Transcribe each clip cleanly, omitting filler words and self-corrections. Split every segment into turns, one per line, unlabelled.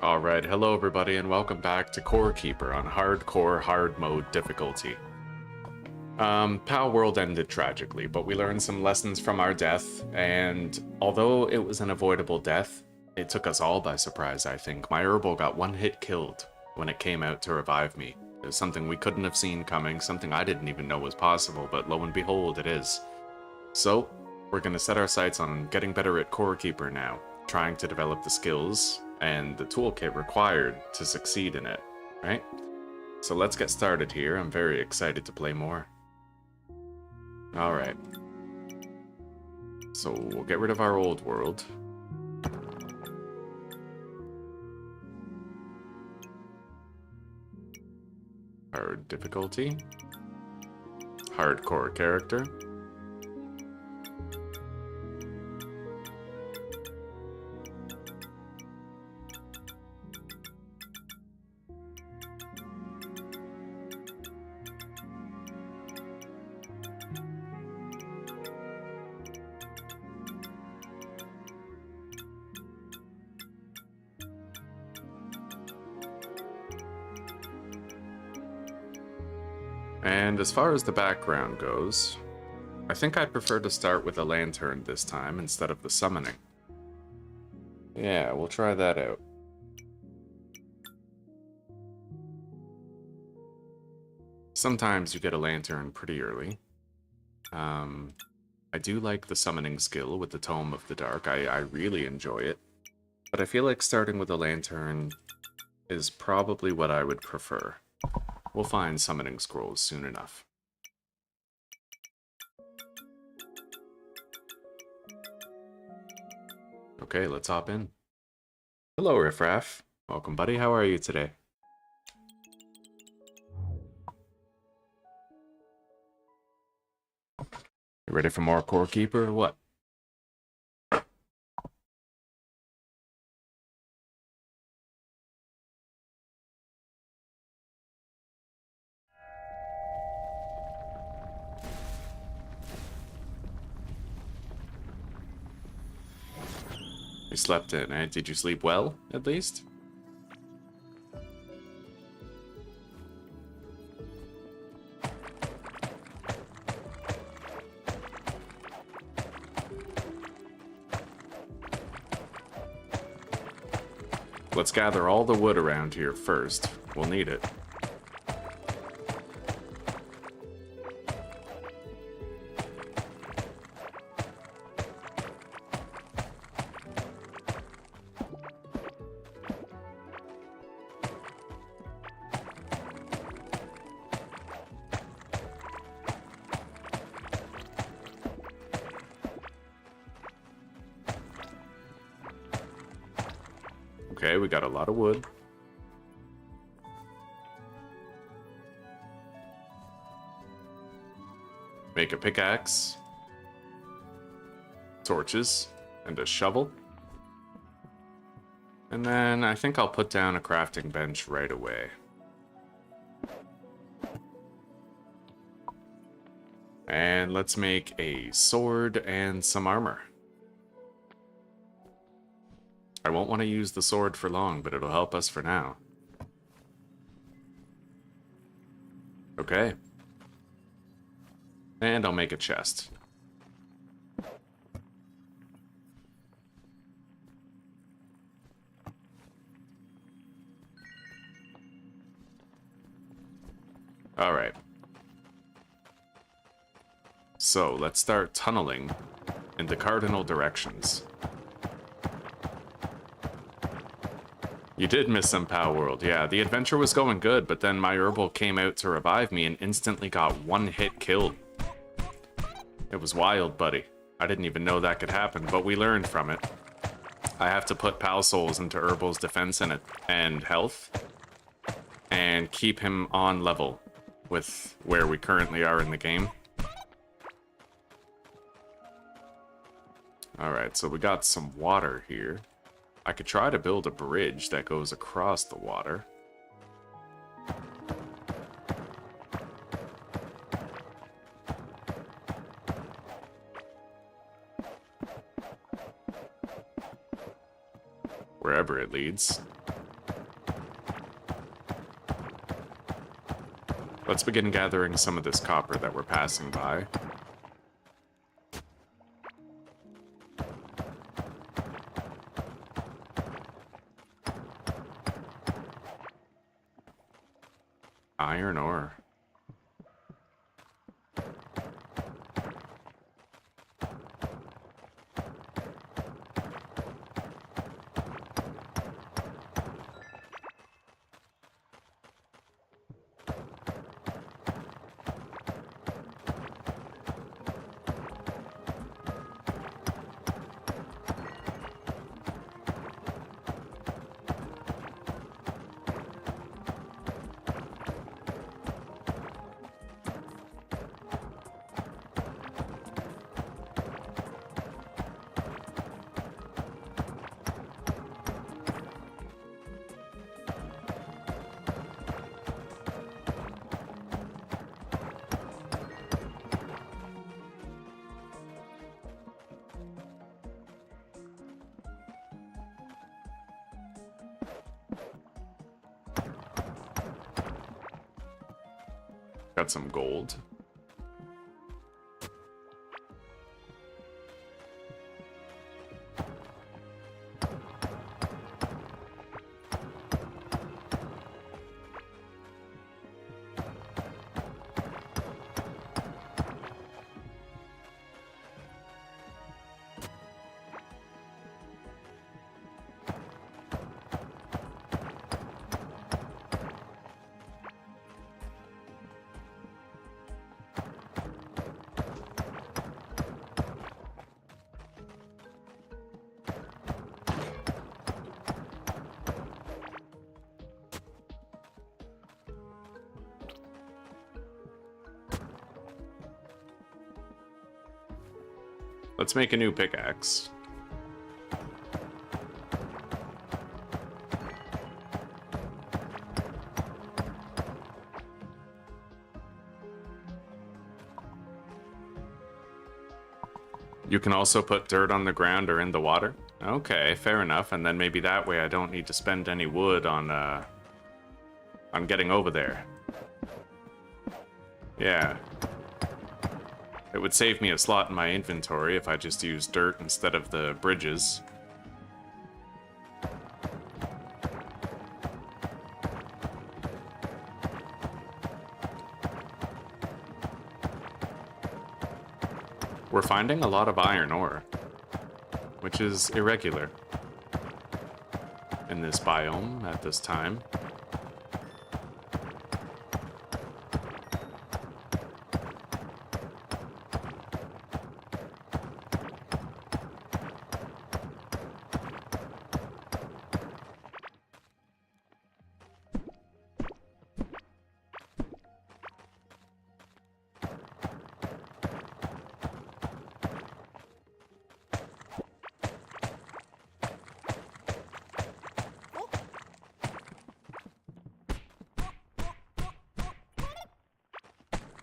Alright, hello everybody and welcome back to Core Keeper on Hardcore Hard Mode difficulty. PAL World ended tragically, but we learned some lessons from our death, and although it was an avoidable death, it took us all by surprise, I think. My herbal got one hit killed when it came out to revive me. It was something we couldn't have seen coming, something I didn't even know was possible, but lo and behold, it is. So, we're gonna set our sights on getting better at Core Keeper now, trying to develop the skills and the toolkit required to succeed in it, right? So let's get started here. I'm very excited to play more. Alright. So we'll get rid of our old world. Hard difficulty. Hardcore character. And as far as the background goes, I think I'd prefer to start with a lantern this time instead of the summoning. Yeah, we'll try that out. Sometimes you get a lantern pretty early. I do like the summoning skill with the Tome of the Dark. I really enjoy it. But I feel like starting with a lantern is probably what I would prefer. We'll find summoning scrolls soon enough. Okay, let's hop in. Hello, Riffraff. Welcome, buddy. How are you today? You ready for more Core Keeper or what? You slept in, eh? Did you sleep well, at least? Let's gather all the wood around here first. We'll need it. Okay, we got a lot of wood. Make a pickaxe, torches, and a shovel. And then I think I'll put down a crafting bench right away. And let's make a sword and some armor. I won't want to use the sword for long, but it'll help us for now. Okay. And I'll make a chest. Alright. So, let's start tunneling in the cardinal directions. You did miss some PAL World, yeah. The adventure was going good, but then my herbal came out to revive me and instantly got one hit killed. It was wild, buddy. I didn't even know that could happen, but we learned from it. I have to put PAL souls into herbal's defense and health, and keep him on level with where we currently are in the game. Alright, so we got some water here. I could try to build a bridge that goes across the water. Wherever it leads. let's begin gathering some of this copper that we're passing by. Iron ore. Got some gold. Let's make a new pickaxe. You can also put dirt on the ground or in the water? Okay, fair enough. And then maybe that way I don't need to spend any wood on getting over there. Yeah. It would save me a slot in my inventory if I just used dirt instead of the bridges. We're finding a lot of iron ore, which is irregular in this biome at this time.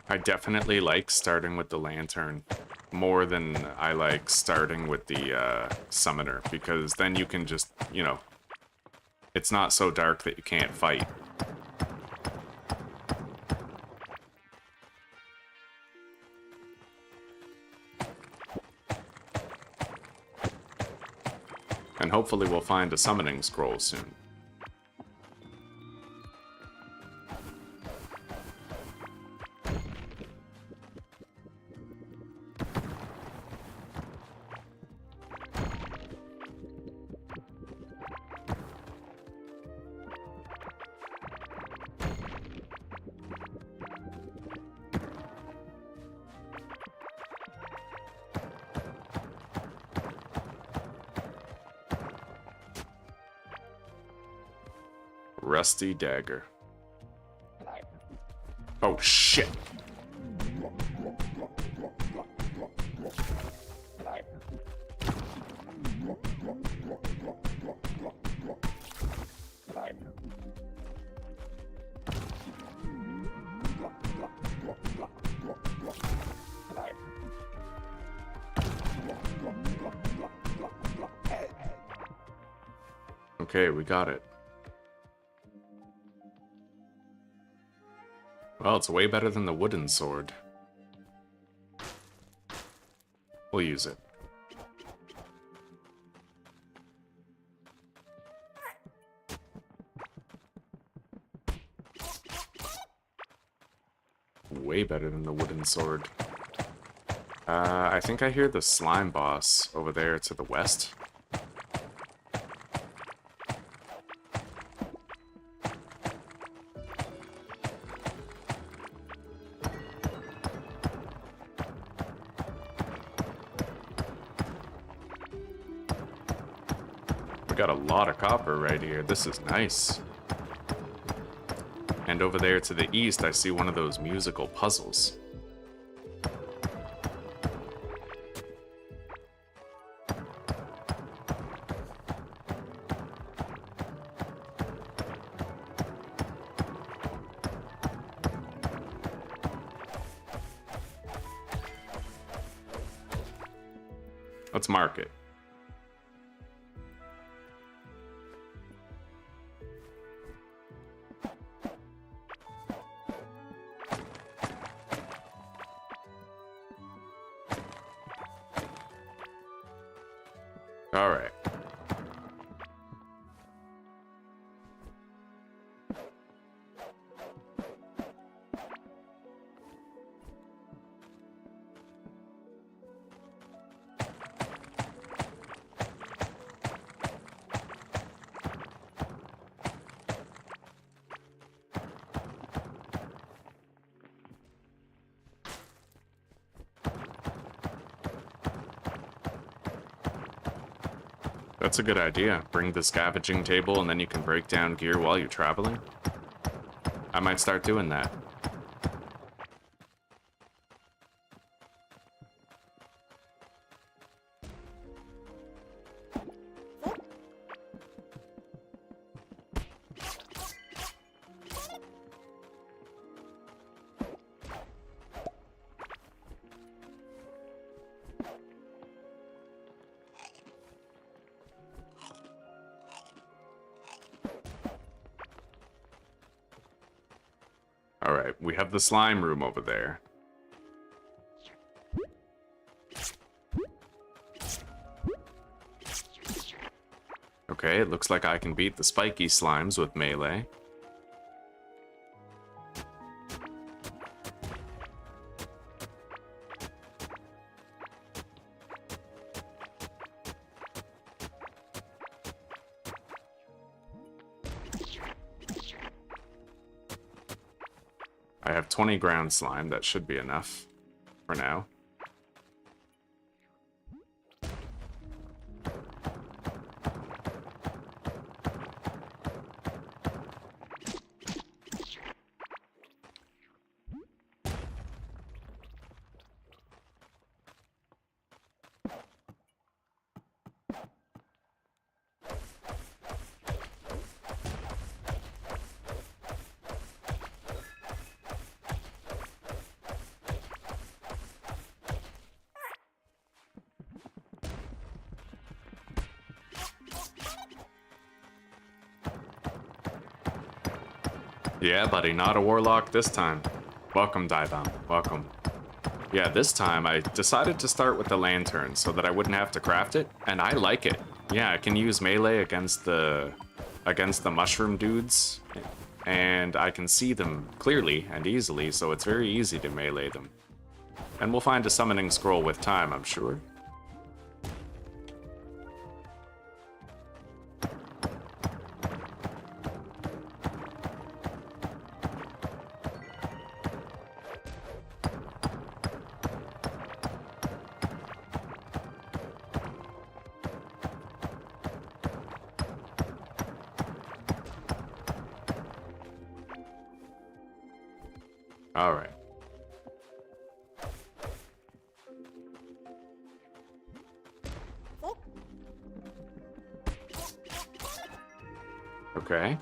I definitely like starting with the lantern more than I like starting with the summoner, because then you can just, you know, it's not so dark that you can't fight. And hopefully we'll find a summoning scroll soon. Rusty dagger. Oh shit. Okay, we got it. Well, it's way better than the wooden sword. We'll use it. Way better than the wooden sword. I think I hear the slime boss over there to the west. We got a lot of copper right here. This is nice. And over there to the east, I see one of those musical puzzles. Let's mark it. All right. That's a good idea. Bring the scavenging table and then you can break down gear while you're traveling. I might start doing that. Alright, we have the slime room over there. Okay, it looks like I can beat the spiky slimes with melee. I have 20 ground slime, that should be enough for now. Yeah, buddy, not a warlock this time. Welcome, Divam. Welcome. Yeah, this time I decided to start with the lantern so that I wouldn't have to craft it, and I like it. Yeah, I can use melee against the mushroom dudes, and I can see them clearly and easily, so it's very easy to melee them. And we'll find a summoning scroll with time, I'm sure. All right. Okay.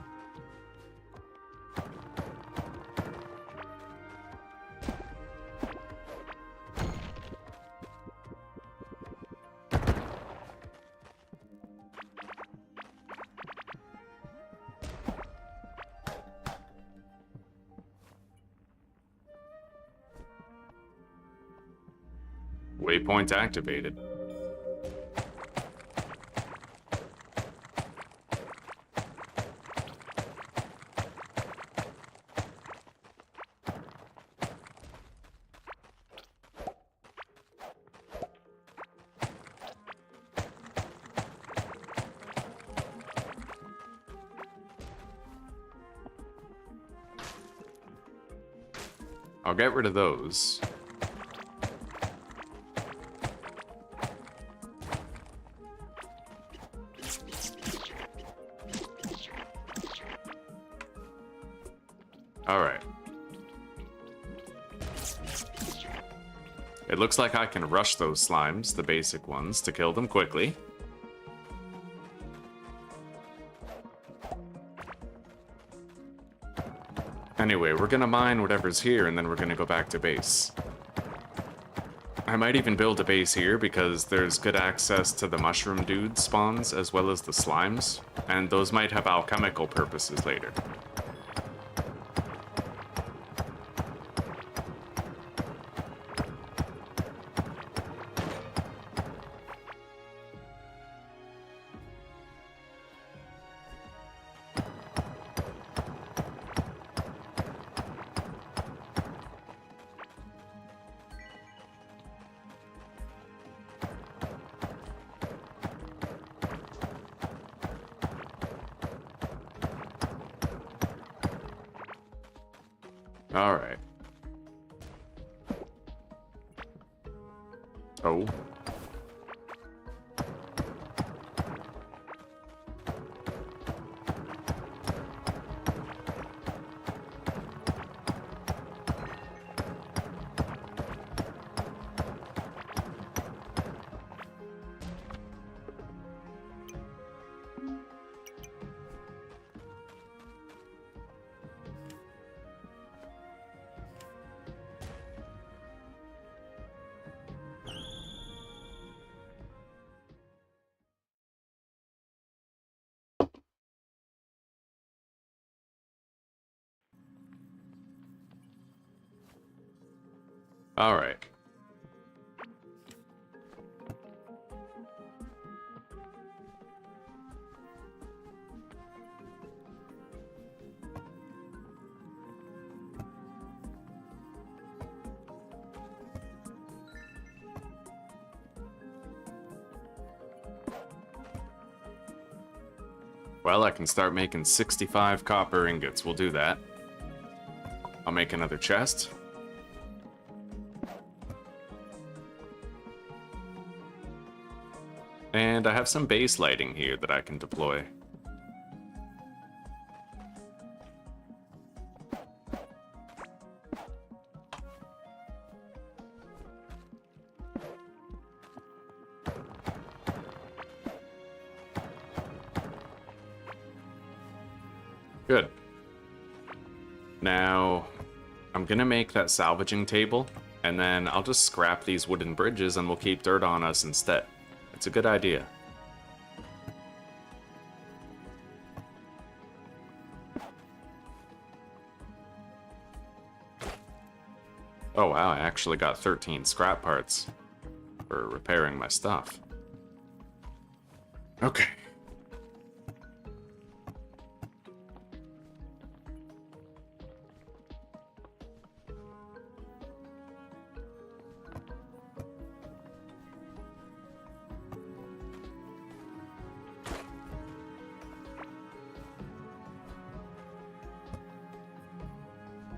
Waypoint activated. I'll get rid of those. Alright. It looks like I can rush those slimes, the basic ones, to kill them quickly. Anyway, we're gonna mine whatever's here, and then we're gonna go back to base. I might even build a base here, because there's good access to the mushroom dude spawns, as well as the slimes, and those might have alchemical purposes later. Alright. Oh. Alright. Well, I can start making 65 copper ingots. We'll do that. I'll make another chest. And I have some base lighting here that I can deploy. Good. Now, I'm gonna make that salvaging table, and then I'll just scrap these wooden bridges and we'll keep dirt on us instead. It's a good idea. Oh wow, I actually got 13 scrap parts for repairing my stuff. Okay.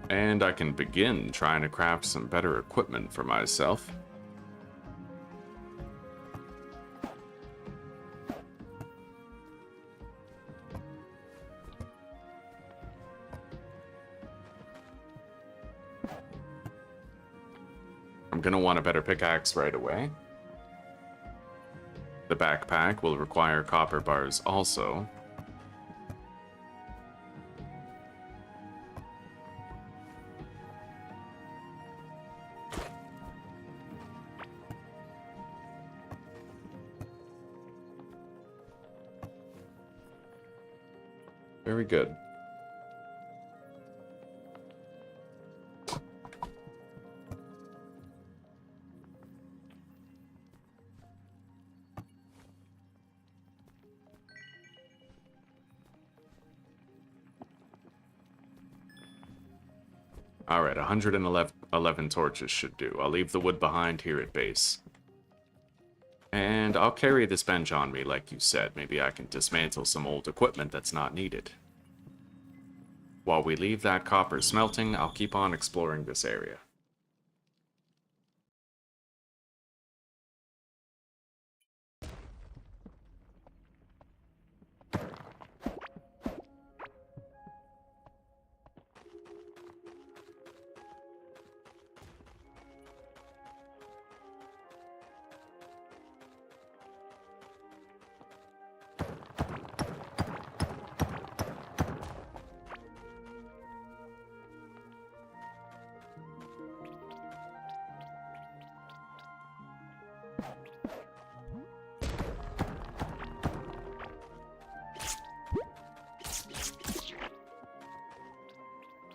And I can begin trying to craft some better equipment for myself. I'm gonna want a better pickaxe right away. The backpack will require copper bars also. Very good. Alright, 111 torches should do. I'll leave the wood behind here at base. And I'll carry this bench on me, like you said. Maybe I can dismantle some old equipment that's not needed. While we leave that copper smelting, I'll keep on exploring this area.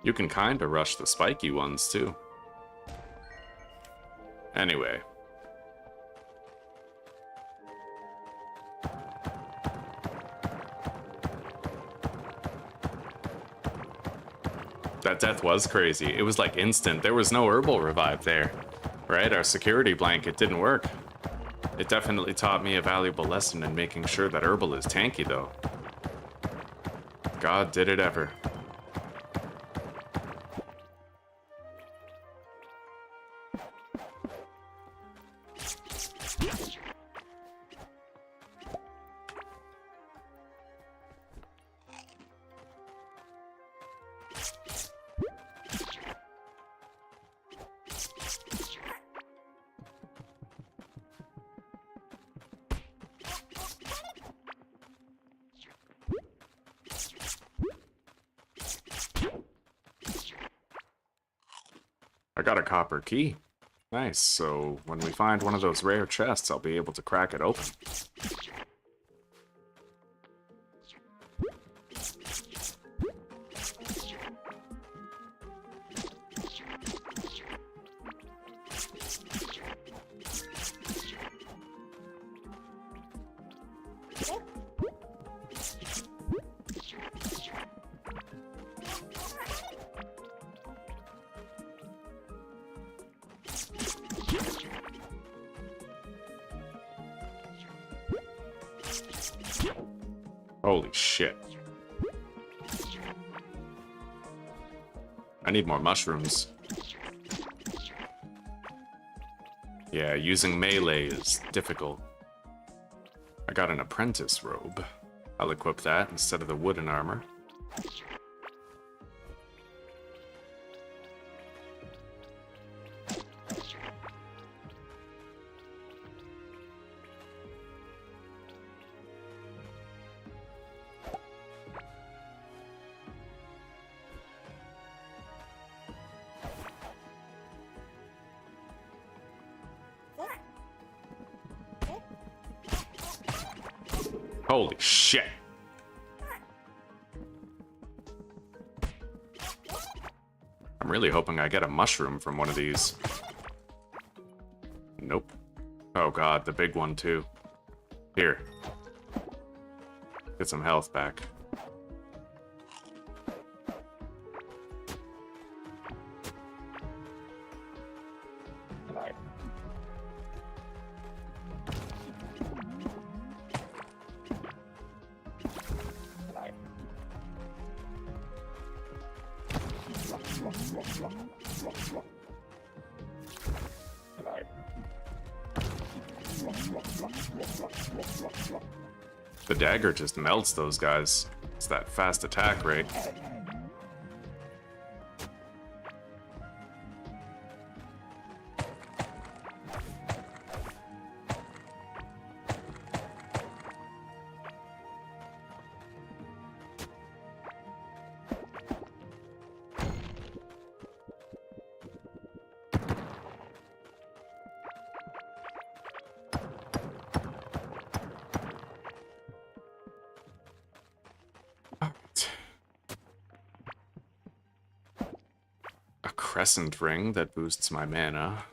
You can kinda rush the spiky ones, too. Anyway. That death was crazy. It was like instant. There was no herbal revive there. Right? Our security blanket didn't work. It definitely taught me a valuable lesson in making sure that herbal is tanky, though. God did it ever. I got a copper key. Nice, so when we find one of those rare chests, I'll be able to crack it open. Holy shit. I need more mushrooms. Yeah, using melee is difficult. I got an apprentice robe. I'll equip that instead of the wooden armor. Holy shit. I'm really hoping I get a mushroom from one of these. Nope. Oh god, the big one too. Here. Get some health back. The dagger just melts those guys. It's that fast attack rate. Crescent ring that boosts my mana.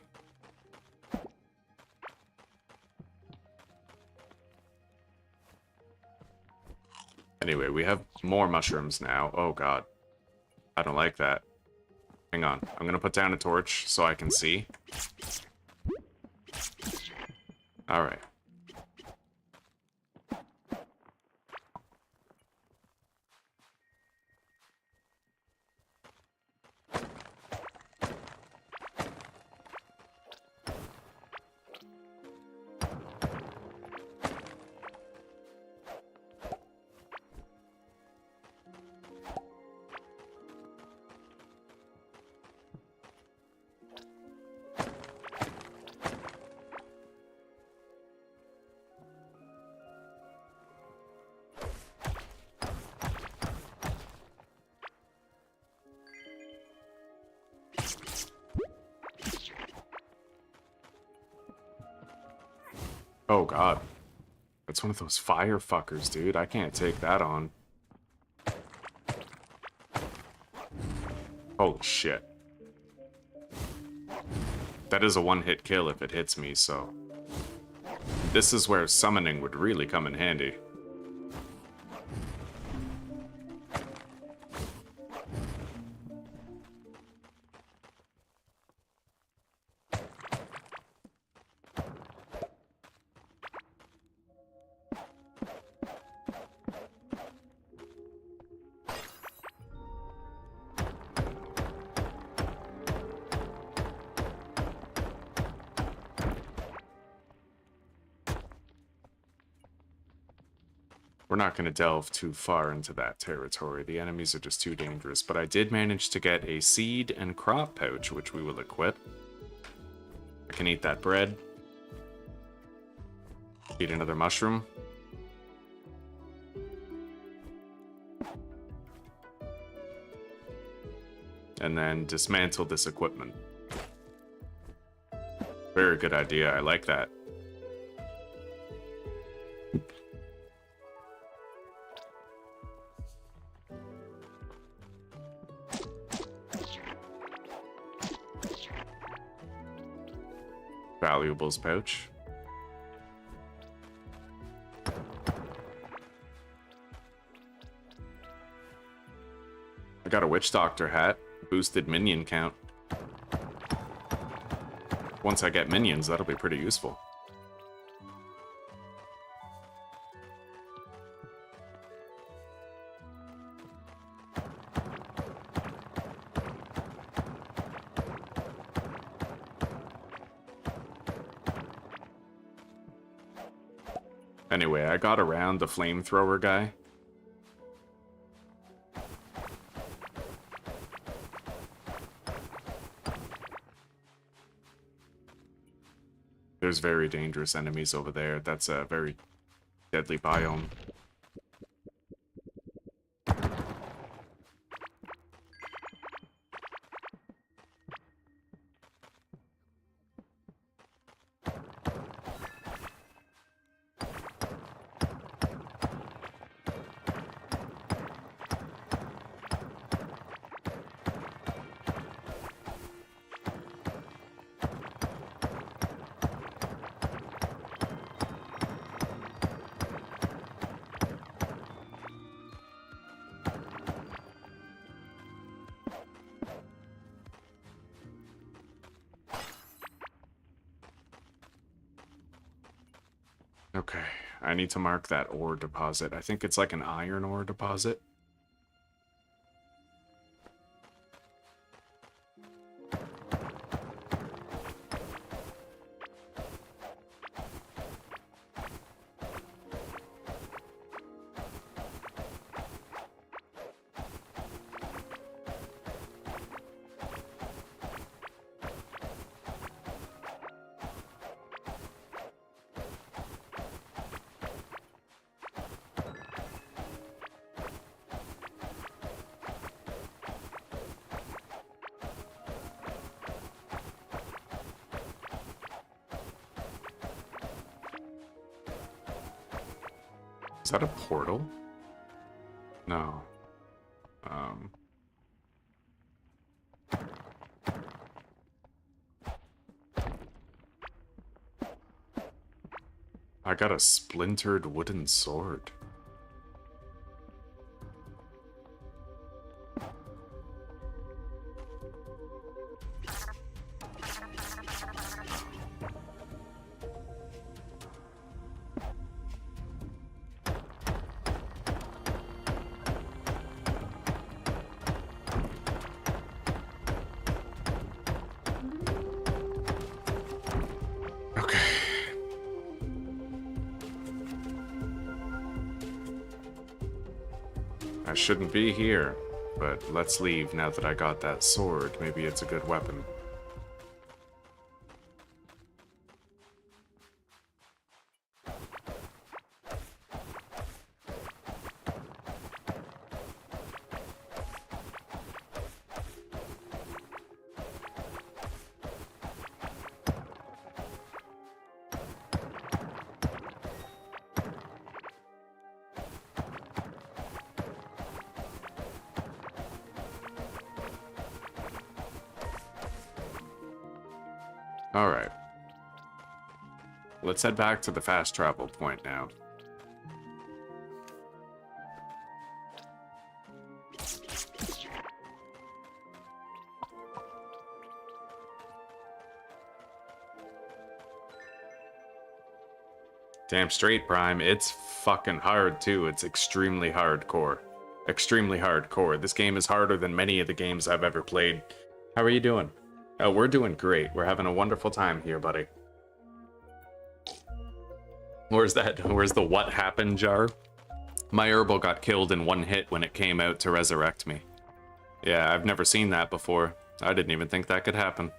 Anyway, we have more mushrooms now. Oh god. I don't like that. Hang on. I'm gonna put down a torch so I can see. Alright. Oh god. That's one of those fire fuckers, dude. I can't take that on. Holy shit. That is a one-hit kill if it hits me, so... This is where summoning would really come in handy. We're not going to delve too far into that territory. The enemies are just too dangerous. But I did manage to get a seed and crop pouch, which we will equip. I can eat that bread. Eat another mushroom. And then dismantle this equipment. Very good idea. I like that. Valuables pouch. I got a witch doctor hat. Boosted minion count. Once I get minions, that'll be pretty useful. Anyway, I got around the flamethrower guy. There's very dangerous enemies over there. That's a very deadly biome. Okay, I need to mark that ore deposit. I think it's like an iron ore deposit. Is that a portal? No. I got a splintered wooden sword. I shouldn't be here, but let's leave now that I got that sword. Maybe it's a good weapon. Alright. Let's head back to the fast travel point now. Damn straight, Prime. It's fucking hard, too. It's extremely hardcore. Extremely hardcore. This game is harder than many of the games I've ever played. How are you doing? Oh, we're doing great. We're having a wonderful time here, buddy. Where's that? Where's the what happened jar? My herbal got killed in one hit when it came out to resurrect me. Yeah, I've never seen that before. I didn't even think that could happen.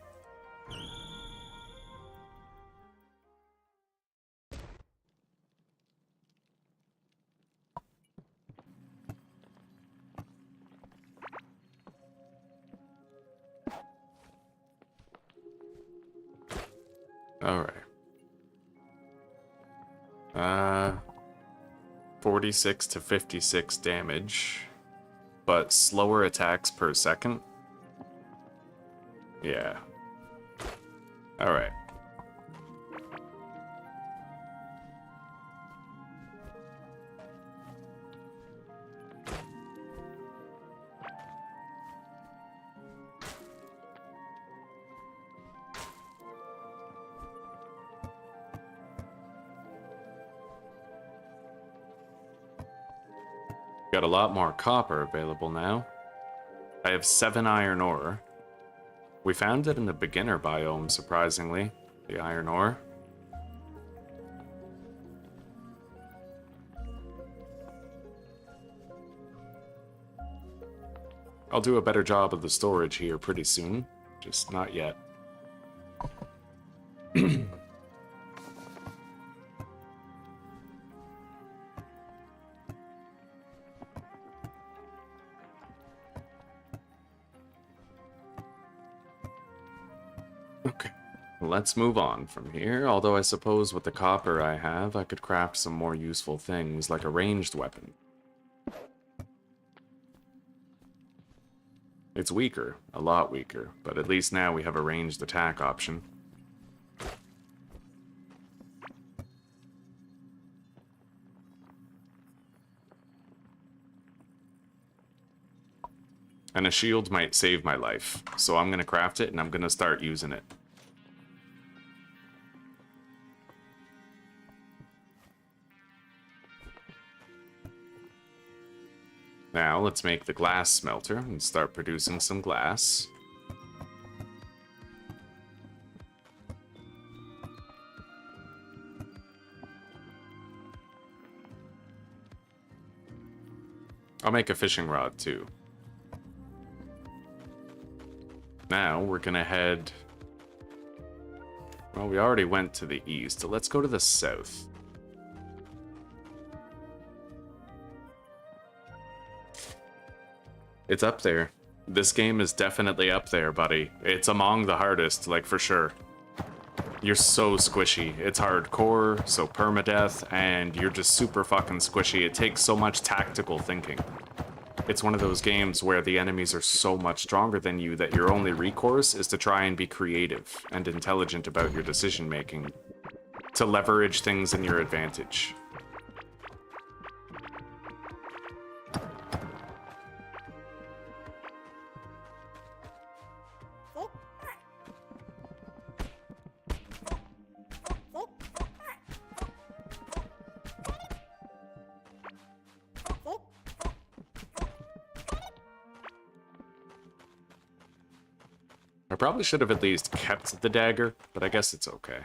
Alright. 46 to 56 damage, but slower attacks per second. Yeah. Alright. Got a lot more copper available now. I have 7 iron ore. We found it in the beginner biome, surprisingly, the iron ore. I'll do a better job of the storage here pretty soon, just not yet. Okay, let's move on from here, although I suppose with the copper I have, I could craft some more useful things, like a ranged weapon. It's weaker, a lot weaker, but at least now we have a ranged attack option. And a shield might save my life, so I'm gonna craft it and I'm gonna start using it. Now, let's make the glass smelter and start producing some glass. I'll make a fishing rod, too. Now, we're gonna head... Well, we already went to the east, so let's go to the south. It's up there. This game is definitely up there, buddy. It's among the hardest, like, for sure. You're so squishy. It's hardcore, so permadeath, and you're just super fucking squishy. It takes so much tactical thinking. It's one of those games where the enemies are so much stronger than you that your only recourse is to try and be creative and intelligent about your decision-making, to leverage things in your advantage. I probably should have at least kept the dagger, but I guess it's okay.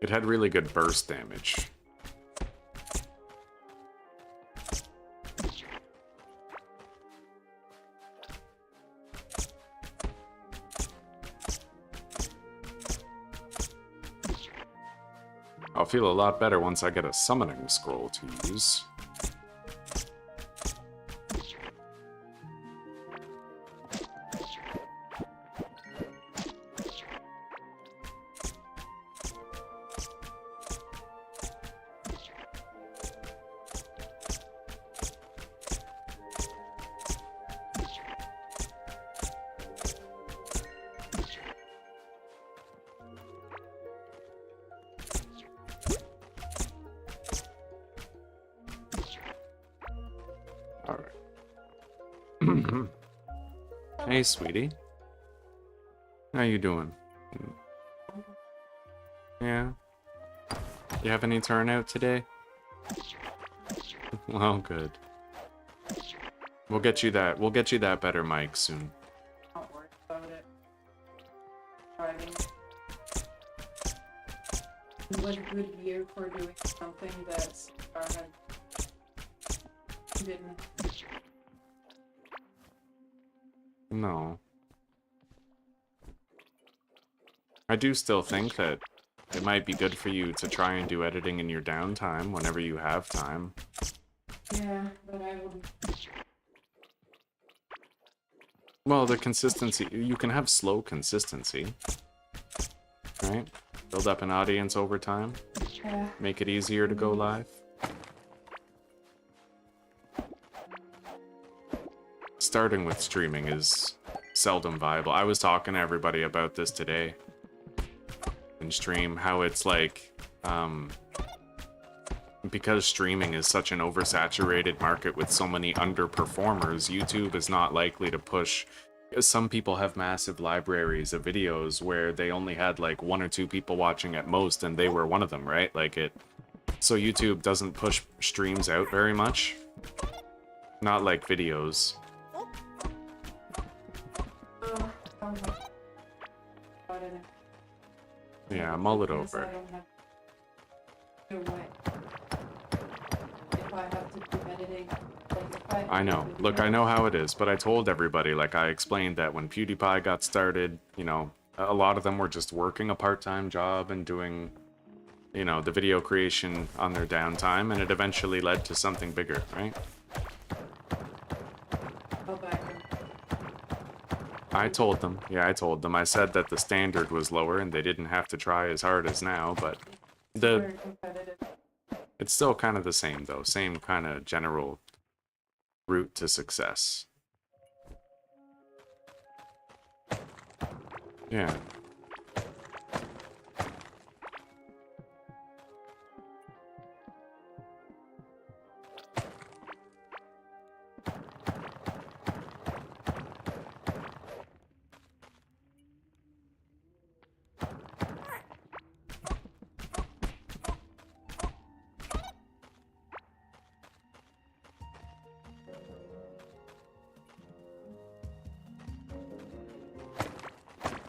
It had really good burst damage. I'll feel a lot better once I get a summoning scroll to use. Hey, sweetie. How you doing? Yeah? You have any turnout today? Well, good. We'll get you that better mic soon.
Don't worry about it. Driving. It was a good year for doing something that didn't.
No. I do still think that it might be good for you to try and do editing in your downtime whenever you have time.
Yeah, but I wouldn't.
Well, the consistency, you can have slow consistency, right? Build up an audience over time,
Yeah.
make it easier to go live. Starting with streaming is seldom viable. I was talking to everybody about this today in stream, how it's like, because streaming is such an oversaturated market with so many underperformers, YouTube is not likely to push. Some people have massive libraries of videos where they only had like 1 or 2 people watching at most, and they were one of them, right? So YouTube doesn't push streams out very much. Not like videos. Yeah, mull it over. I know. Look, I know how it is, but I told everybody, like, I explained that when PewDiePie got started, you know, a lot of them were just working a part-time job and doing, you know, the video creation on their downtime, and it eventually led to something bigger, right? I told them. Yeah, I told them. I said that the standard was lower and they didn't have to try as hard as now, but it's still kind of the same, though. Same kind of general route to success. Yeah.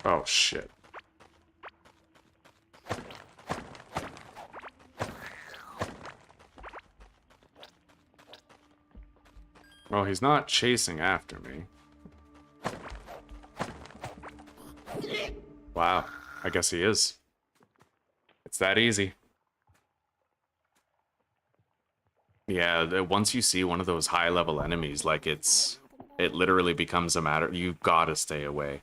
Oh, shit. Well, he's not chasing after me. Wow, I guess he is. It's that easy. Yeah, once you see one of those high-level enemies, like it literally becomes a matter, you gotta stay away.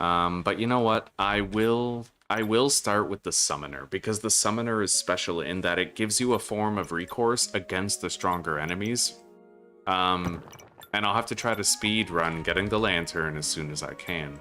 But you know what? I will start with the summoner, because the summoner is special in that it gives you a form of recourse against the stronger enemies. And I'll have to try to speed run getting the lantern as soon as I can.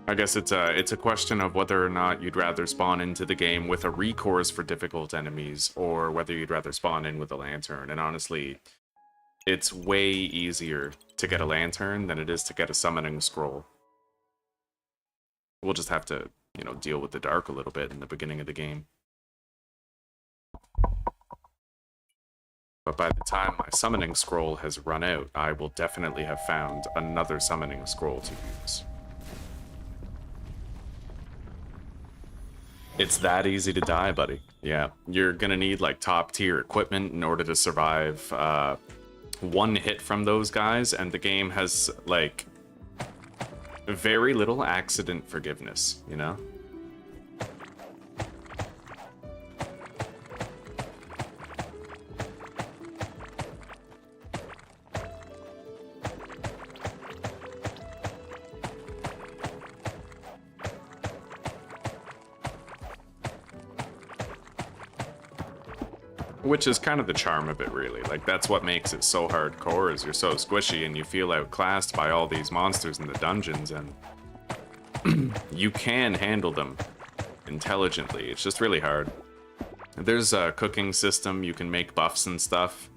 I guess it's a question of whether or not you'd rather spawn into the game with a recourse for difficult enemies, or whether you'd rather spawn in with a lantern. And honestly, it's way easier to get a lantern than it is to get a summoning scroll. We'll just have to, you know, deal with the dark a little bit in the beginning of the game. But by the time my summoning scroll has run out, I will definitely have found another summoning scroll to use. It's that easy to die, buddy. Yeah, you're gonna need like top tier equipment in order to survive one hit from those guys, and the game has like very little accident forgiveness, you know? Which is kind of the charm of it, really. Like, that's what makes it so hardcore, is you're so squishy and you feel outclassed by all these monsters in the dungeons, and you can handle them intelligently. It's just really hard. There's a cooking system, you can make buffs and stuff.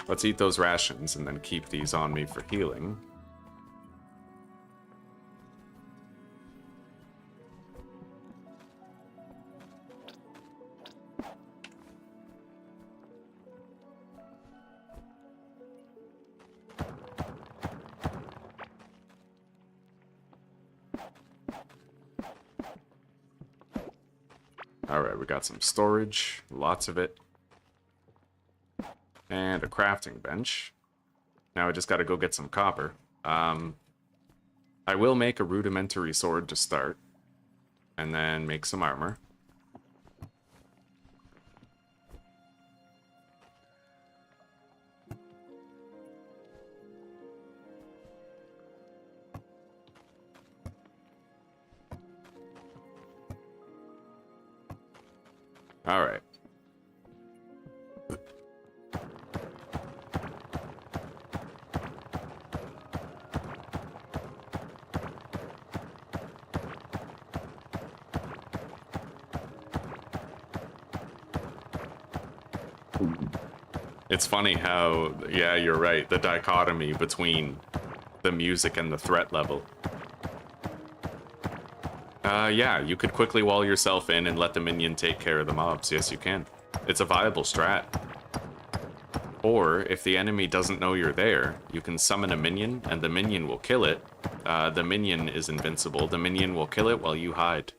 Let's eat those rations and then keep these on me for healing. Alright, we got some storage, lots of it. And a crafting bench. Now I just gotta go get some copper. I will make a rudimentary sword to start, and then make some armor. All right. It's funny how, yeah, you're right, the dichotomy between the music and the threat level. Yeah, you could quickly wall yourself in and let the minion take care of the mobs. Yes, you can. It's a viable strat. Or, if the enemy doesn't know you're there, you can summon a minion, and the minion will kill it. The minion is invincible. The minion will kill it while you hide.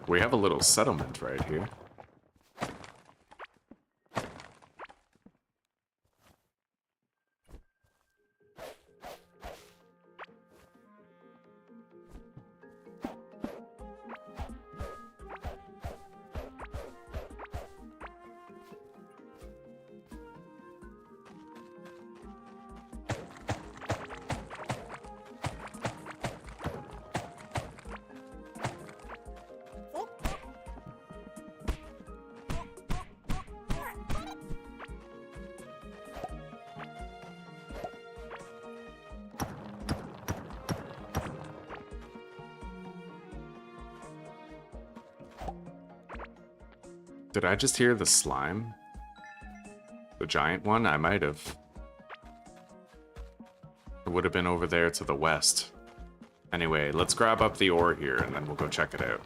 We have a little settlement right here. Did I just hear the slime? The giant one? I might have. It would have been over there to the west. Anyway, let's grab up the ore here and then we'll go check it out.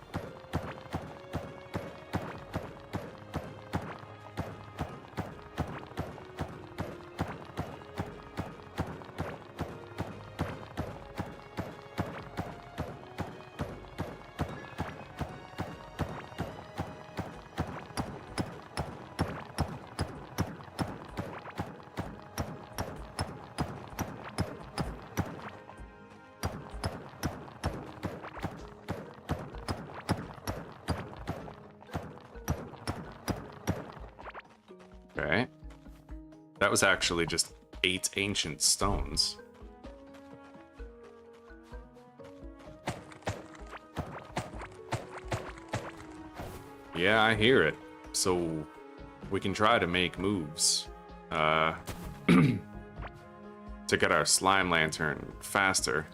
Okay. That was actually just 8 ancient stones. Yeah, I hear it. So we can try to make moves to get our slime lantern faster.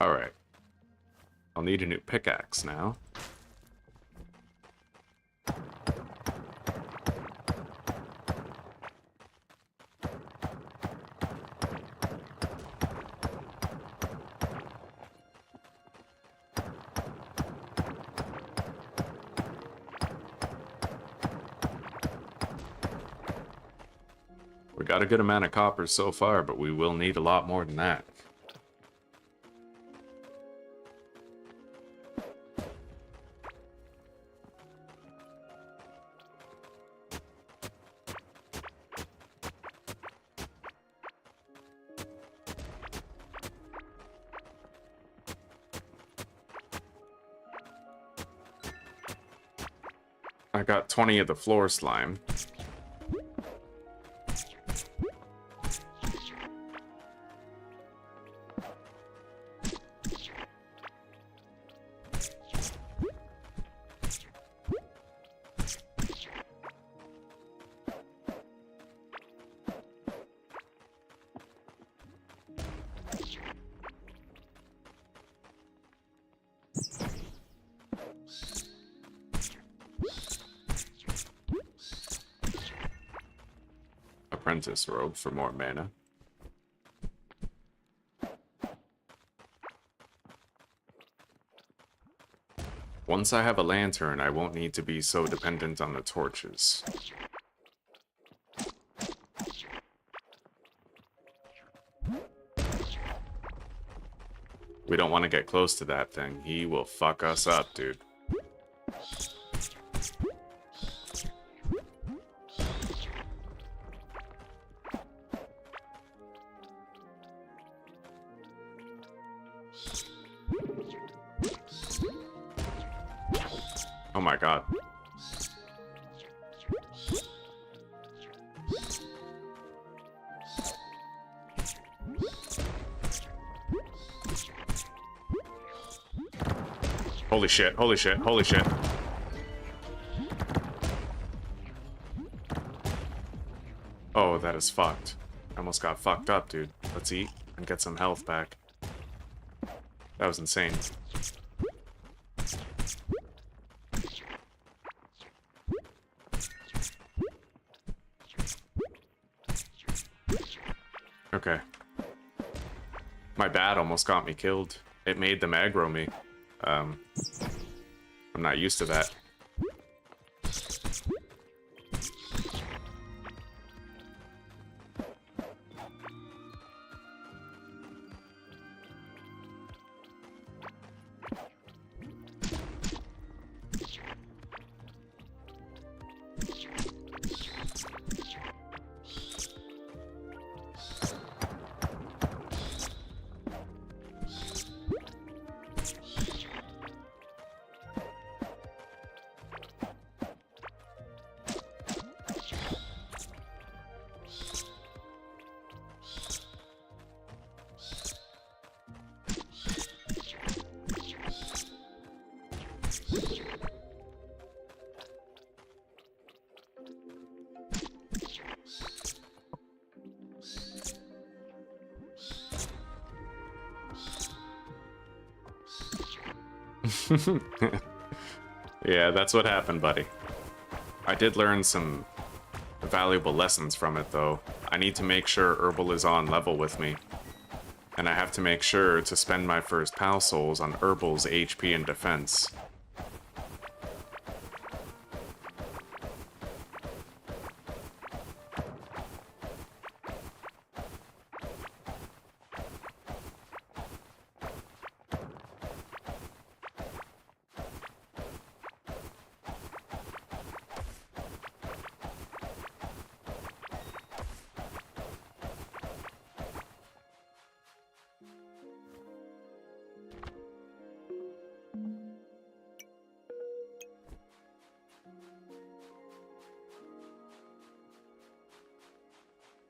Alright. I'll need a new pickaxe now. We got a good amount of copper so far, but we will need a lot more than that. I got 20 of the floor slime. Apprentice robe for more mana. Once I have a lantern, I won't need to be so dependent on the torches. We don't want to get close to that thing. He will fuck us up, dude. Oh my god. Holy shit, holy shit, holy shit. Oh, that is fucked. I almost got fucked up, dude. Let's eat and get some health back. That was insane. Okay. My bat almost got me killed. It made them aggro me. I'm not used to that. Yeah, that's what happened, buddy. I did learn some valuable lessons from it, though. I need to make sure Herbal is on level with me. And I have to make sure to spend my first PAL souls on Herbal's HP and defense.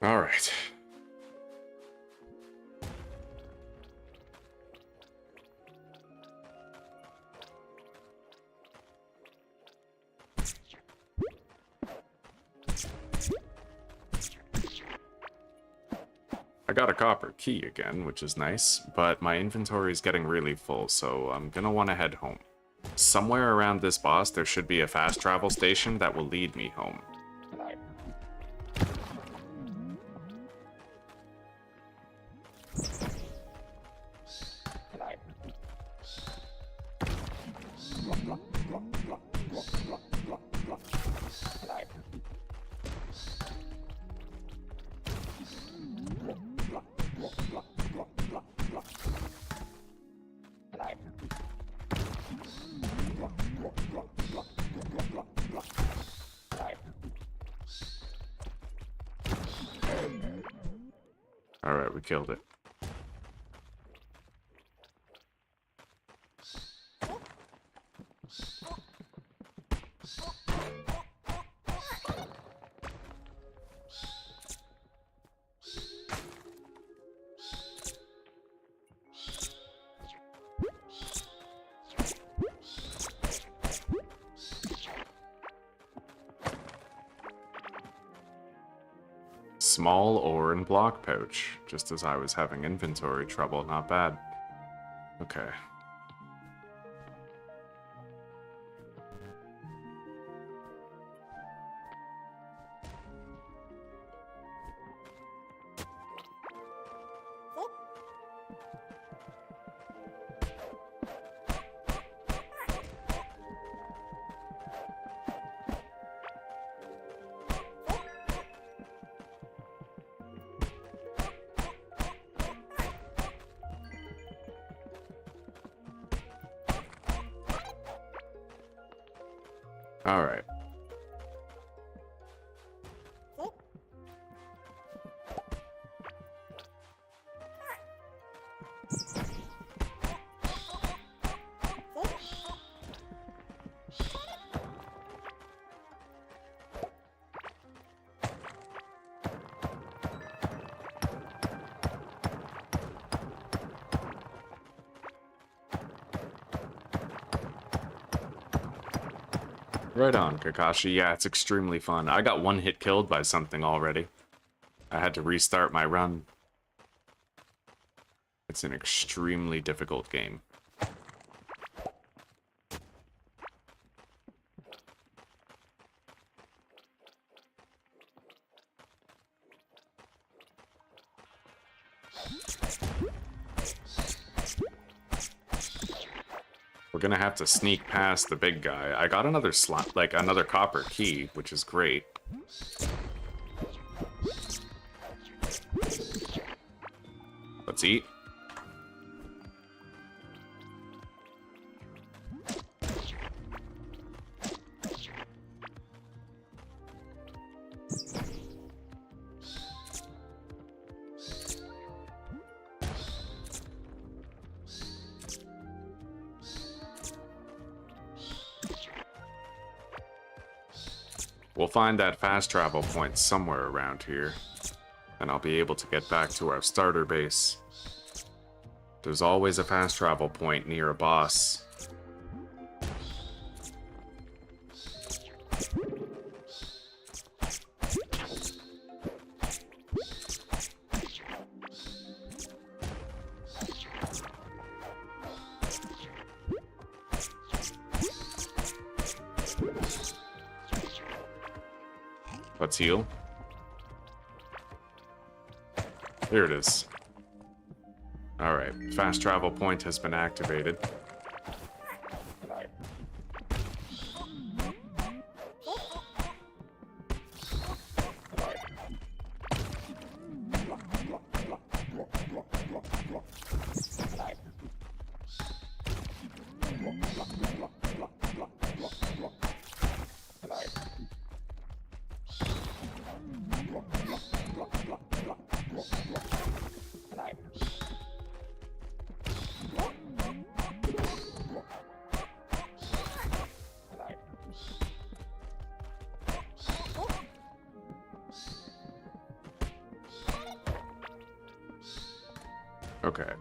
All right. I got a copper key again, which is nice, but my inventory is getting really full, so I'm gonna want to head home. Somewhere around this boss, there should be a fast travel station that will lead me home. Alright, we killed it. Small ore and block pouch, just as I was having inventory trouble, not bad. Okay. All right. Right on, Kakashi. Yeah, it's extremely fun. I got one hit killed by something already. I had to restart my run. It's an extremely difficult game. We're gonna have to sneak past the big guy. I got another slot, like another copper key, which is great. Let's eat. We'll find that fast travel point somewhere around here, and I'll be able to get back to our starter base. There's always a fast travel point near a boss. Let's heal. Here it is. Alright, fast travel point has been activated. Okay.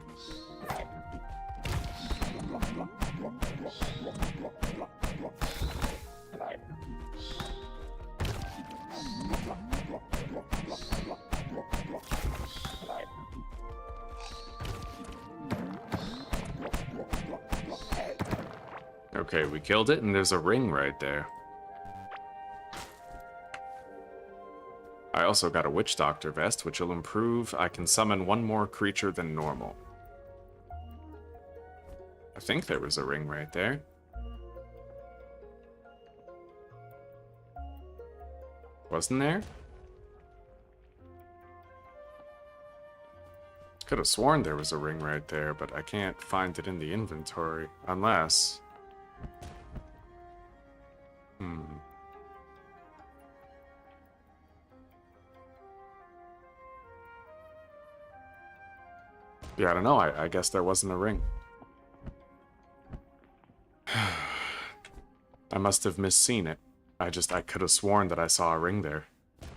Okay, we killed it, and there's a ring right there. I also got a Witch Doctor vest, which will improve. I can summon one more creature than normal. I think there was a ring right there. Wasn't there? Could have sworn there was a ring right there, but I can't find it in the inventory. Unless... Yeah, I don't know. I guess there wasn't a ring. I must have misseen it. I could have sworn that I saw a ring there.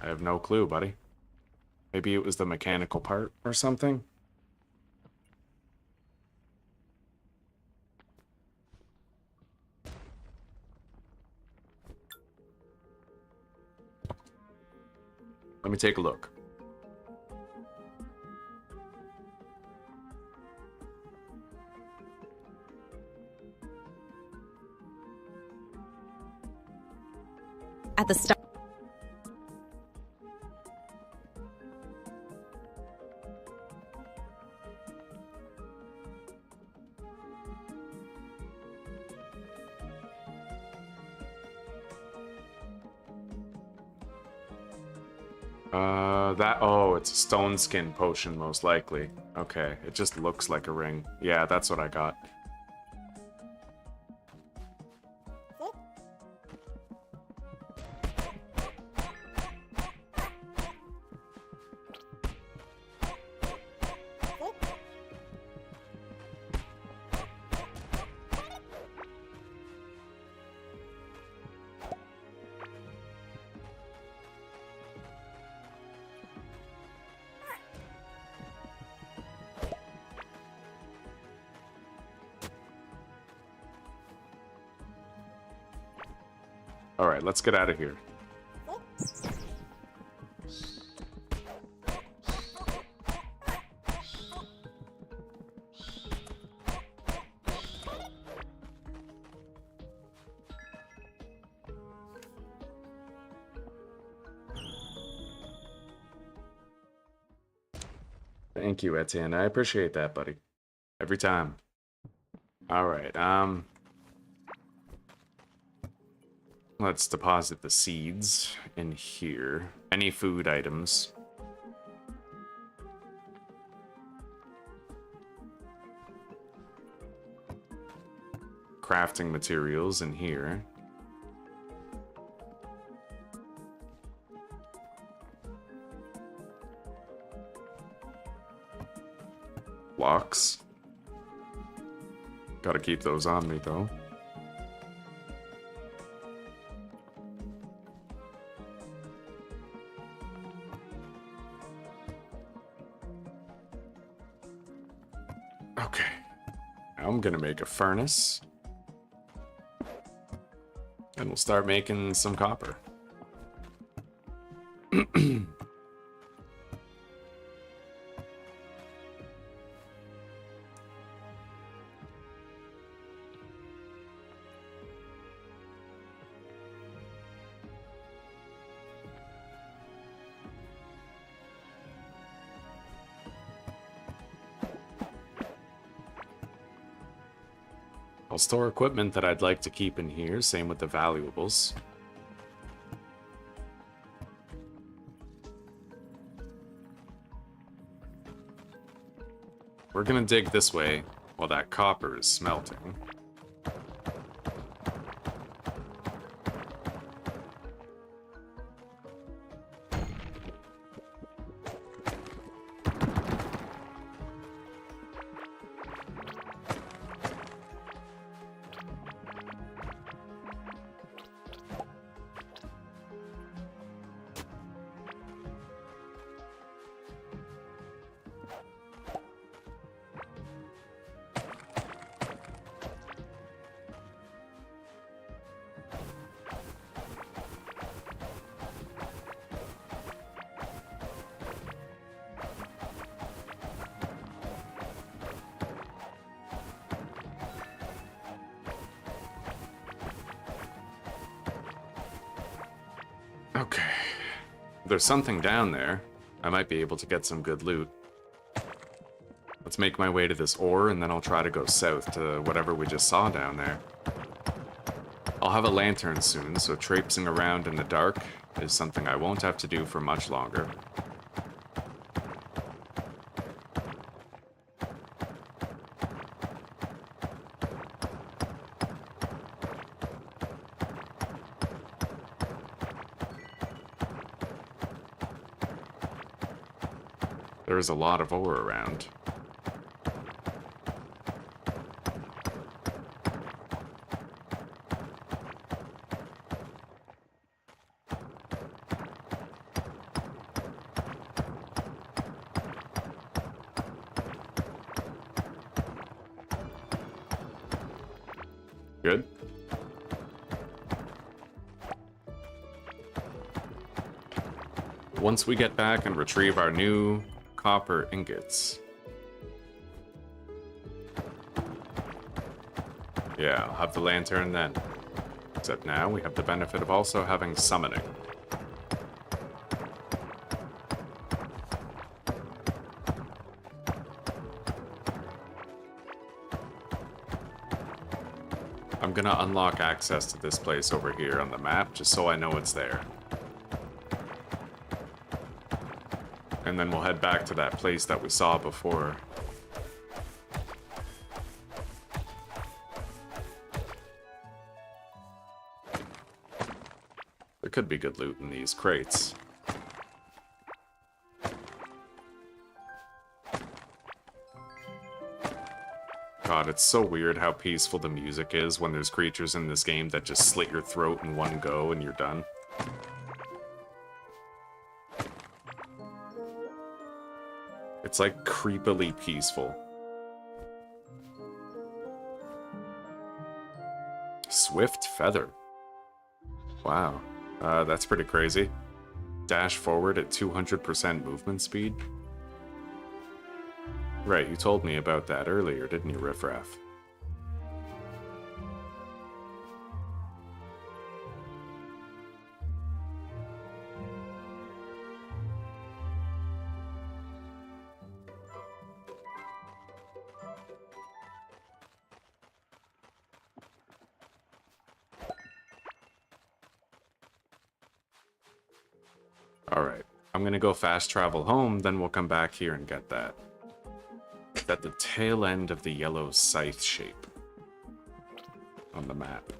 I have no clue, buddy. Maybe it was the mechanical part or something? Let me take a look.
At the start.
Oh, it's a stone skin potion, most likely. Okay, it just looks like a ring. Yeah, that's what I got. Alright, let's get out of here. Thank you, Etienne. I appreciate that, buddy. Every time. Alright, let's deposit the seeds in here. Any food items. Crafting materials in here. Blocks. Gotta keep those on me, though. Okay. Now I'm gonna make a furnace. And we'll start making some copper. I'll store equipment that I'd like to keep in here, same with the valuables. We're gonna dig this way while that copper is smelting. Okay. If there's something down there, I might be able to get some good loot. Let's make my way to this ore, and then I'll try to go south to whatever we just saw down there. I'll have a lantern soon, so traipsing around in the dark is something I won't have to do for much longer. There's a lot of ore around. Good. Once we get back and retrieve our new copper ingots. Yeah, I'll have the lantern then. Except now we have the benefit of also having summoning. I'm gonna unlock access to this place over here on the map just so I know it's there. And then we'll head back to that place that we saw before. There could be good loot in these crates. God, it's so weird how peaceful the music is when there's creatures in this game that just slit your throat in one go and you're done. It's like creepily peaceful. Swift feather. Wow. That's pretty crazy. Dash forward at 200% movement speed. Right, you told me about that earlier, didn't you, Riffraff? Alright, I'm gonna go fast travel home, then we'll come back here and get that. It's at the tail end of the yellow scythe shape on the map.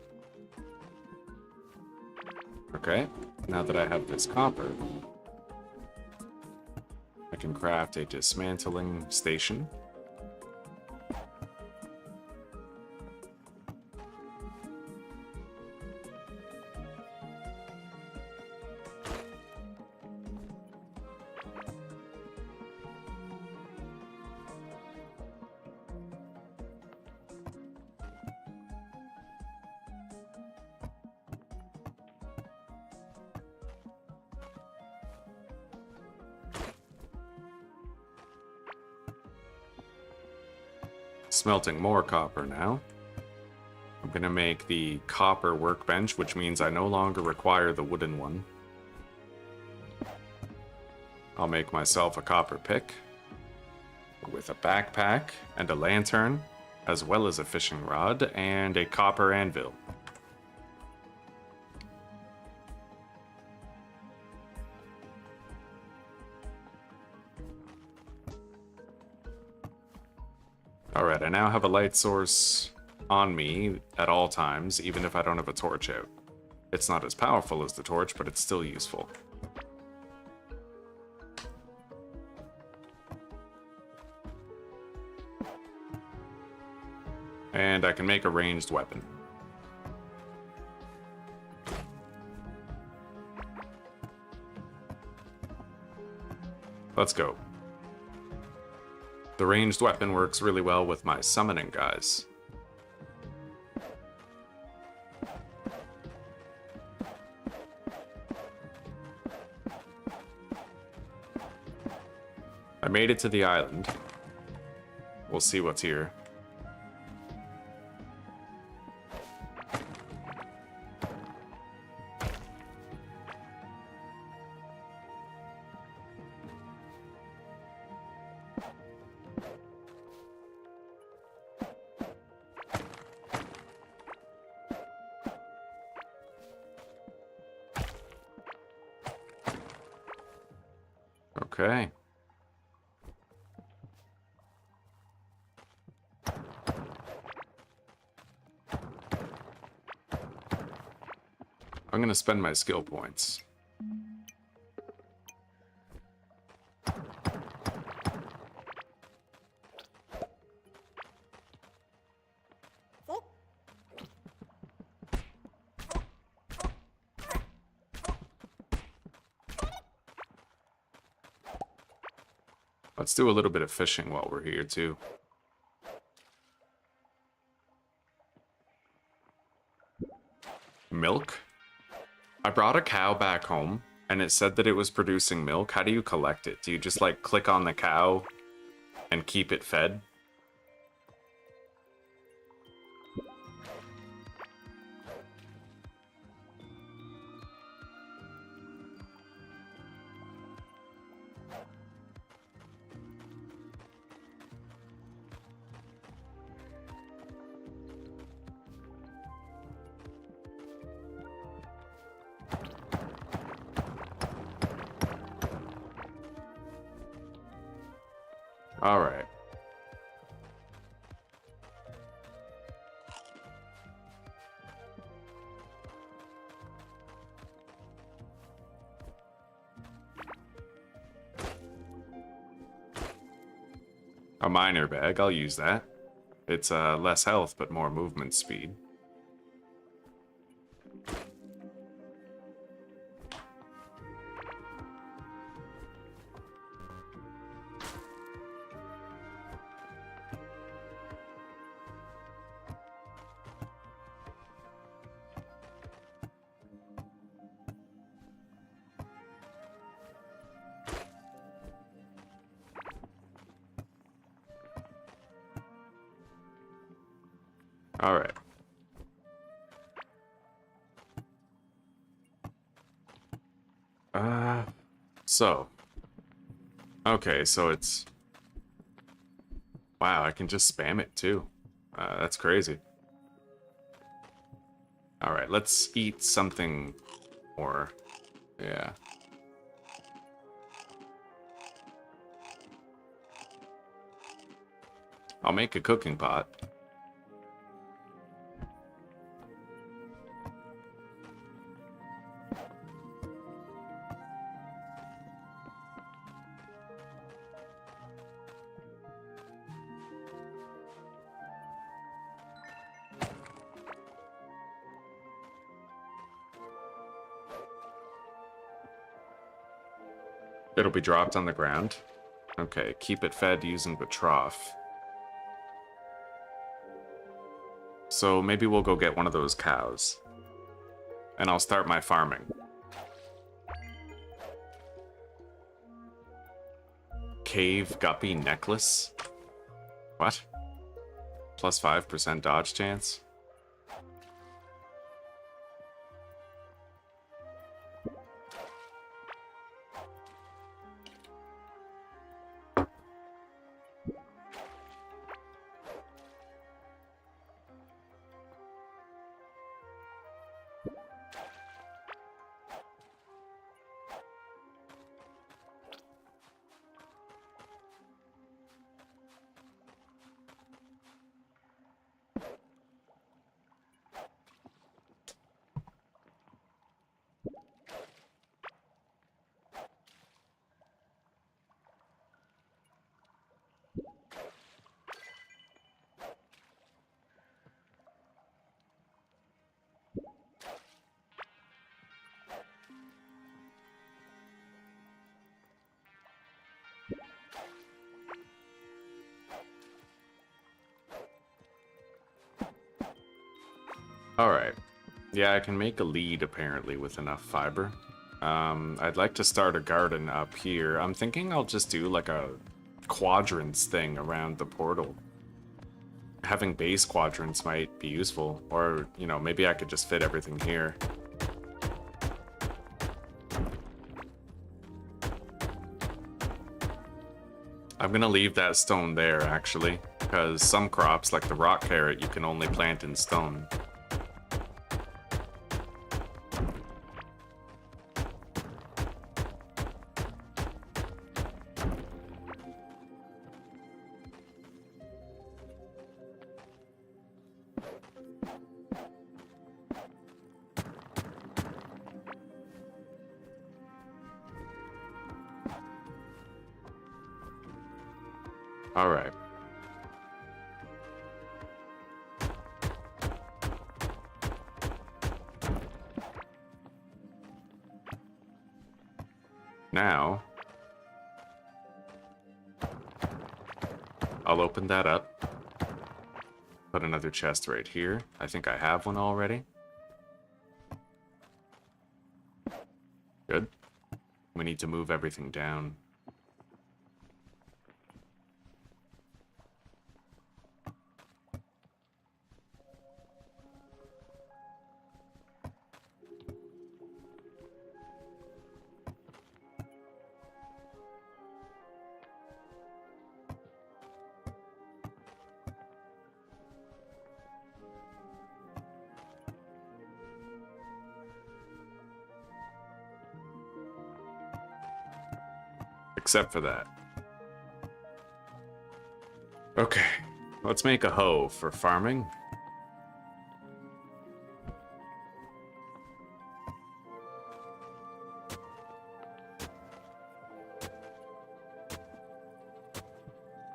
Okay, now that I have this copper, I can craft a dismantling station. Smelting more copper now. I'm gonna make the copper workbench, which means I no longer require the wooden one. I'll make myself a copper pick with a backpack and a lantern. as well as a fishing rod and a copper anvil. Alright, I now have a light source on me at all times, even if I don't have a torch out. It's not as powerful as the torch, but it's still useful. And I can make a ranged weapon. Let's go. The ranged weapon works really well with my summoning guys. I made it to the island. We'll see what's here. Okay. I'm gonna spend my skill points. Let's do a little bit of fishing while we're here, too. Milk? I brought a cow back home, and it said that it was producing milk. How do you collect it? Do you just, like, click on the cow and keep it fed? All right. A miner bag, I'll use that. It's less health, but more movement speed. All right. Okay, so it's... Wow, I can just spam it too. That's crazy. All right, let's eat something more. Yeah. I'll make a cooking pot. It'll be dropped on the ground. Okay, keep it fed using the trough. So maybe we'll go get one of those cows. And I'll start my farming. Cave guppy necklace? What? Plus 5% dodge chance? Alright. Yeah, I can make a lead, apparently, with enough fiber. I'd like to start a garden up here. I'm thinking I'll just do, like, a quadrants thing around the portal. Having base quadrants might be useful. Or, you know, maybe I could just fit everything here. I'm gonna leave that stone there, actually, because some crops, like the rock carrot, you can only plant in stone. All right. Now, I'll open that up. Put another chest right here. I think I have one already. Good. We need to move everything down. Except for that. Okay, let's make a hoe for farming.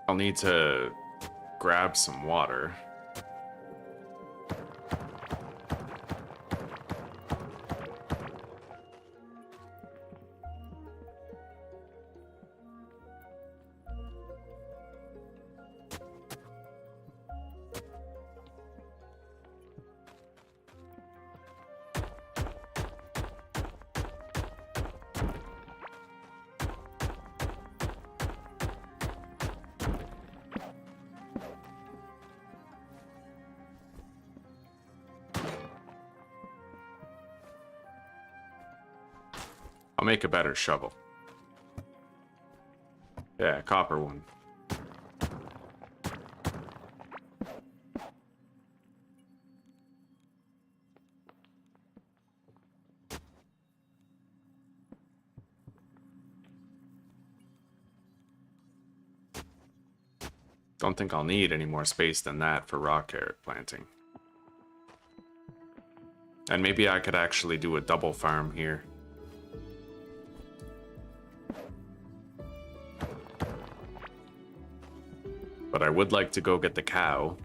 I'll need to grab some water. I'll make a better shovel. Yeah, copper one. Don't think I'll need any more space than that for rock carrot planting. And maybe I could actually do a double farm here. But I would like to go get the cow.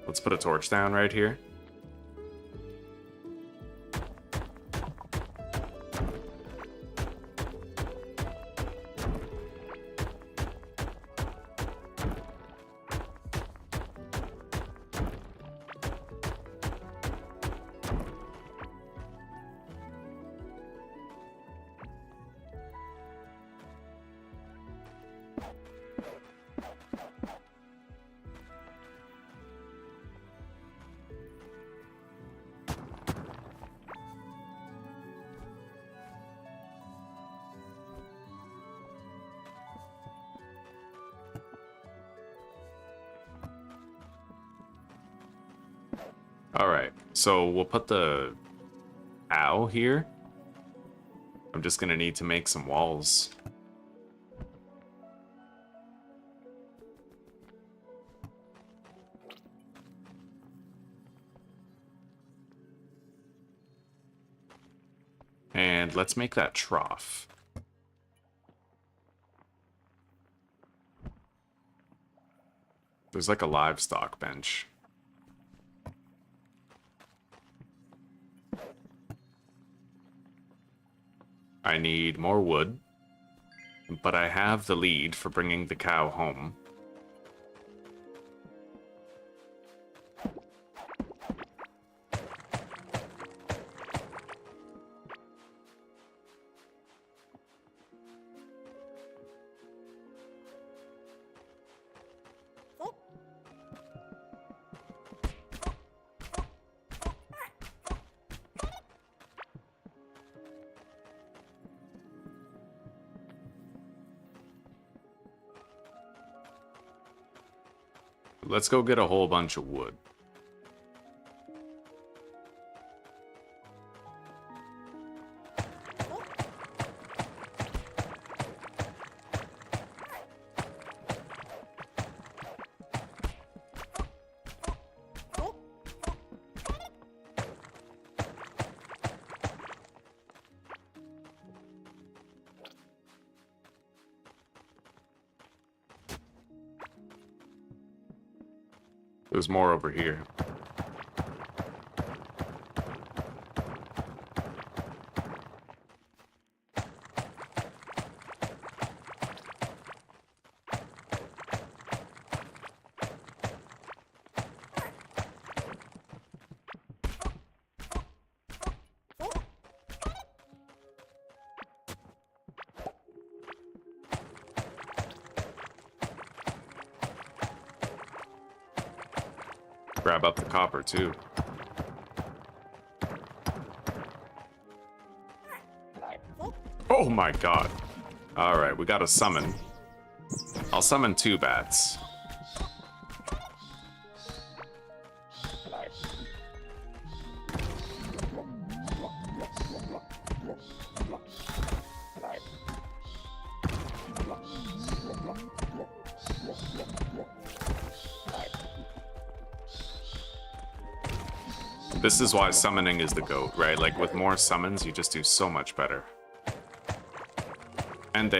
Let's put a torch down right here. Alright, so we'll put the owl here. I'm just gonna need to make some walls. And let's make that trough. There's like a livestock bench. I need more wood, but I have the lead for bringing the cow home. Let's go get a whole bunch of wood. There's more over here. Grab up the copper, too. Oh my god. Alright, we gotta summon. I'll summon 2 bats. This is why summoning is the GOAT, right? Like, with more summons, you just do so much better. And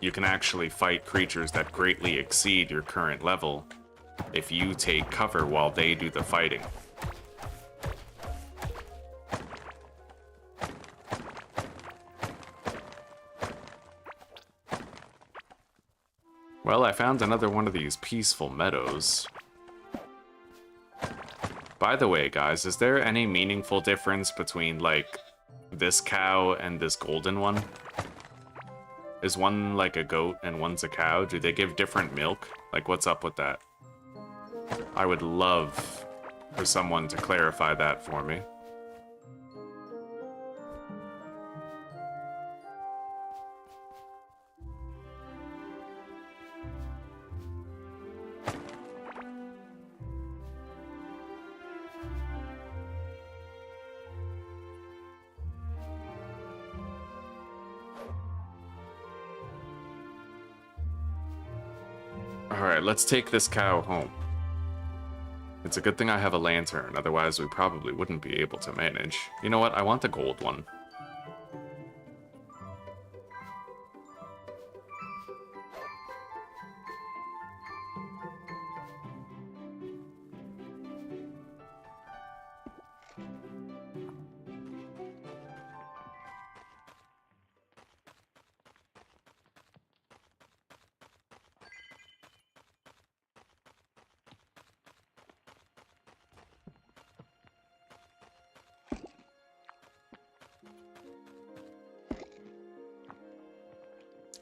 you can actually fight creatures that greatly exceed your current level if you take cover while they do the fighting. Well, I found another one of these peaceful meadows. By the way, guys, is there any meaningful difference between, like, this cow and this golden one? Is one, like, a goat and one's a cow? Do they give different milk? Like, what's up with that? I would love for someone to clarify that for me. Alright, let's take this cow home. It's a good thing I have a lantern, otherwise we probably wouldn't be able to manage. You know what? I want the gold one.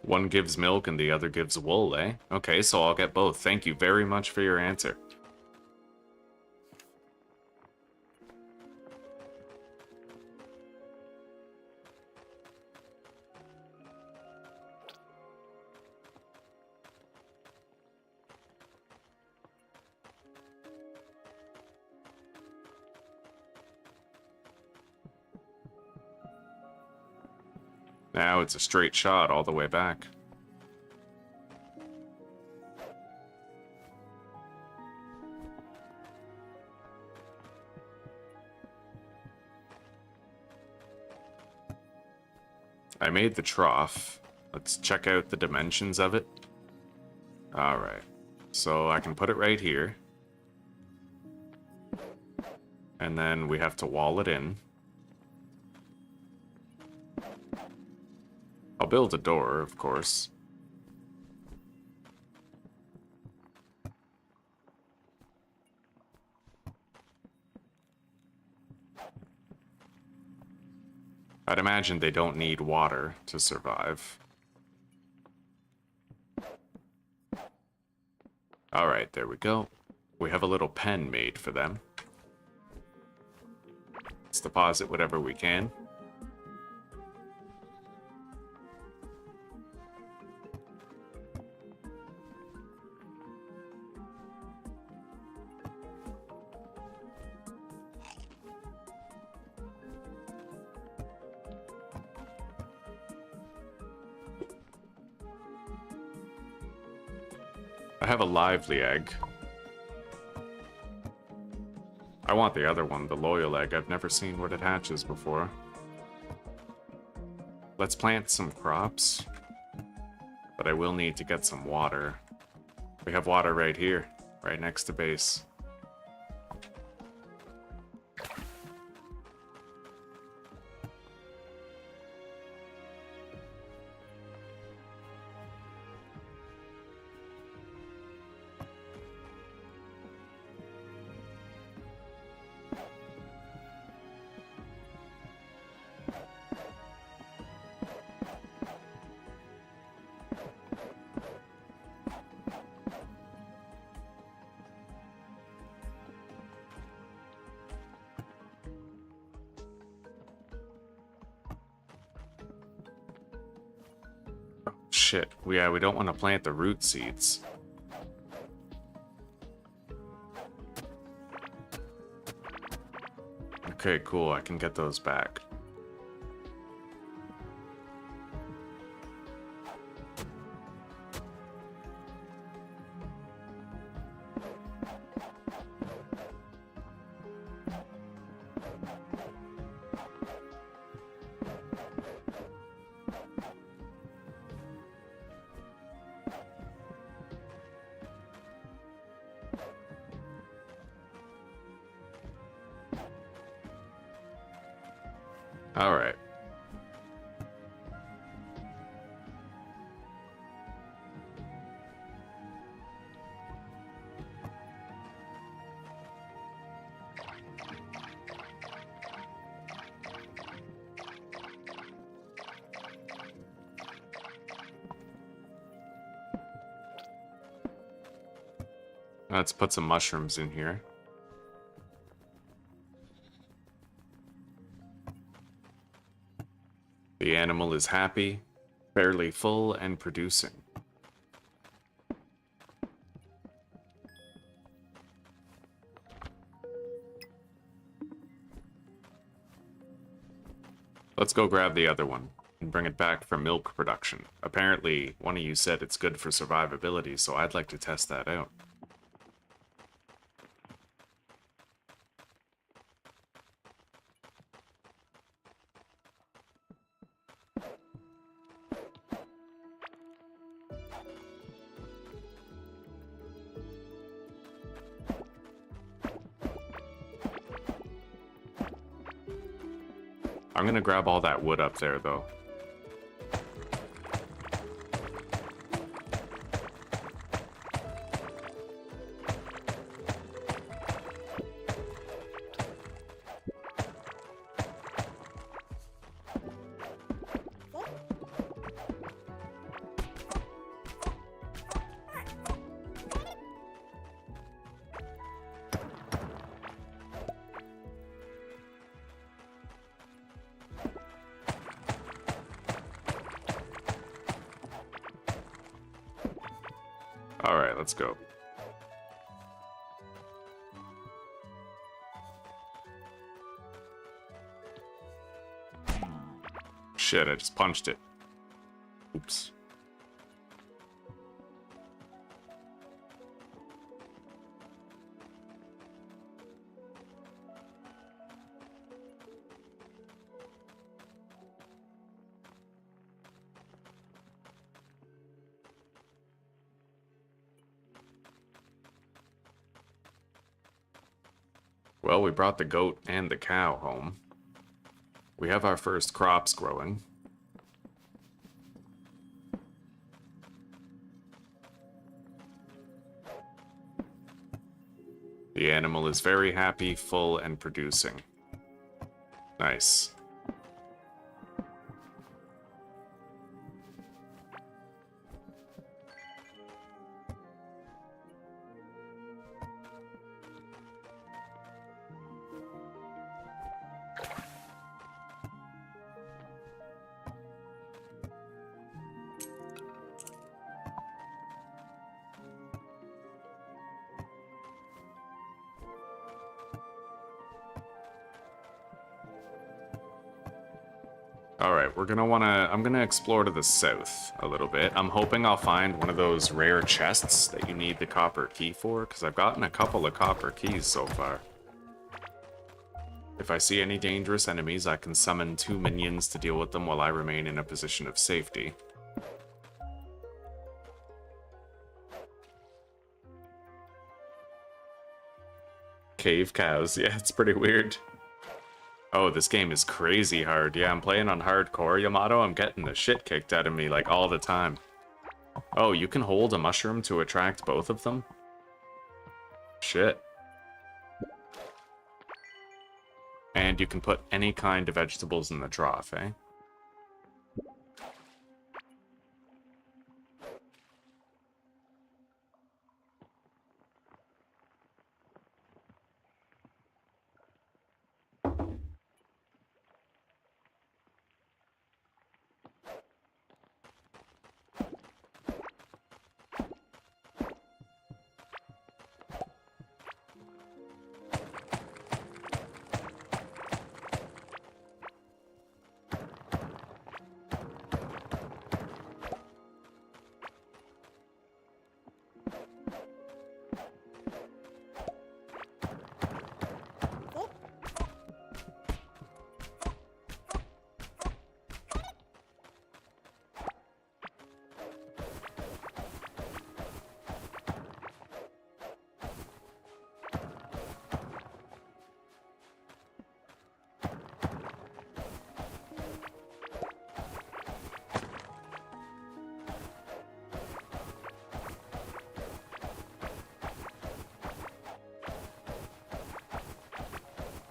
One gives milk and the other gives wool, eh? Okay, so I'll get both. Thank you very much for your answer. Now it's a straight shot all the way back. I made the trough. Let's check out the dimensions of it. Alright. So I can put it right here. And then we have to wall it in. I'll build a door, of course. I'd imagine they don't need water to survive. Alright, there we go. We have a little pen made for them. Let's deposit whatever we can. I have a lively egg. I want the other one, the loyal egg. I've never seen what it hatches before. Let's plant some crops. But I will need to get some water. We have water right here, right next to base. Shit. Yeah, we don't want to plant the root seeds. Okay, cool. I can get those back. All right. Let's put some mushrooms in here. The animal is happy, fairly full, and producing. Let's go grab the other one and bring it back for milk production. Apparently, one of you said it's good for survivability, so I'd like to test that out. I'm gonna grab all that wood up there, though. Alright, let's go. Shit, I just punched it. Oops. Well, we brought the goat and the cow home. We have our first crops growing. The animal is very happy, full, and producing. Nice. Alright, I'm gonna explore to the south a little bit. I'm hoping I'll find one of those rare chests that you need the copper key for, because I've gotten a couple of copper keys so far. If I see any dangerous enemies, I can summon 2 minions to deal with them while I remain in a position of safety. Cave cows, yeah, it's pretty weird. Oh, this game is crazy hard. Yeah, I'm playing on hardcore, Yamato. I'm getting the shit kicked out of me, like, all the time. Oh, you can hold a mushroom to attract both of them? Shit. And you can put any kind of vegetables in the trough, eh?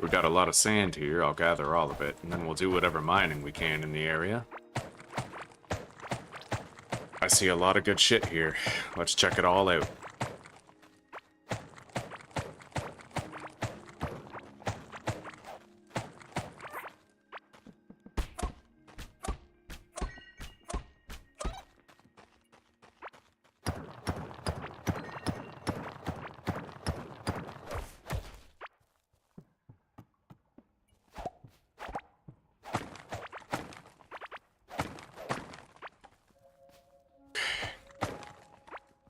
We've got a lot of sand here. I'll gather all of it, and then we'll do whatever mining we can in the area. I see a lot of good shit here. Let's check it all out.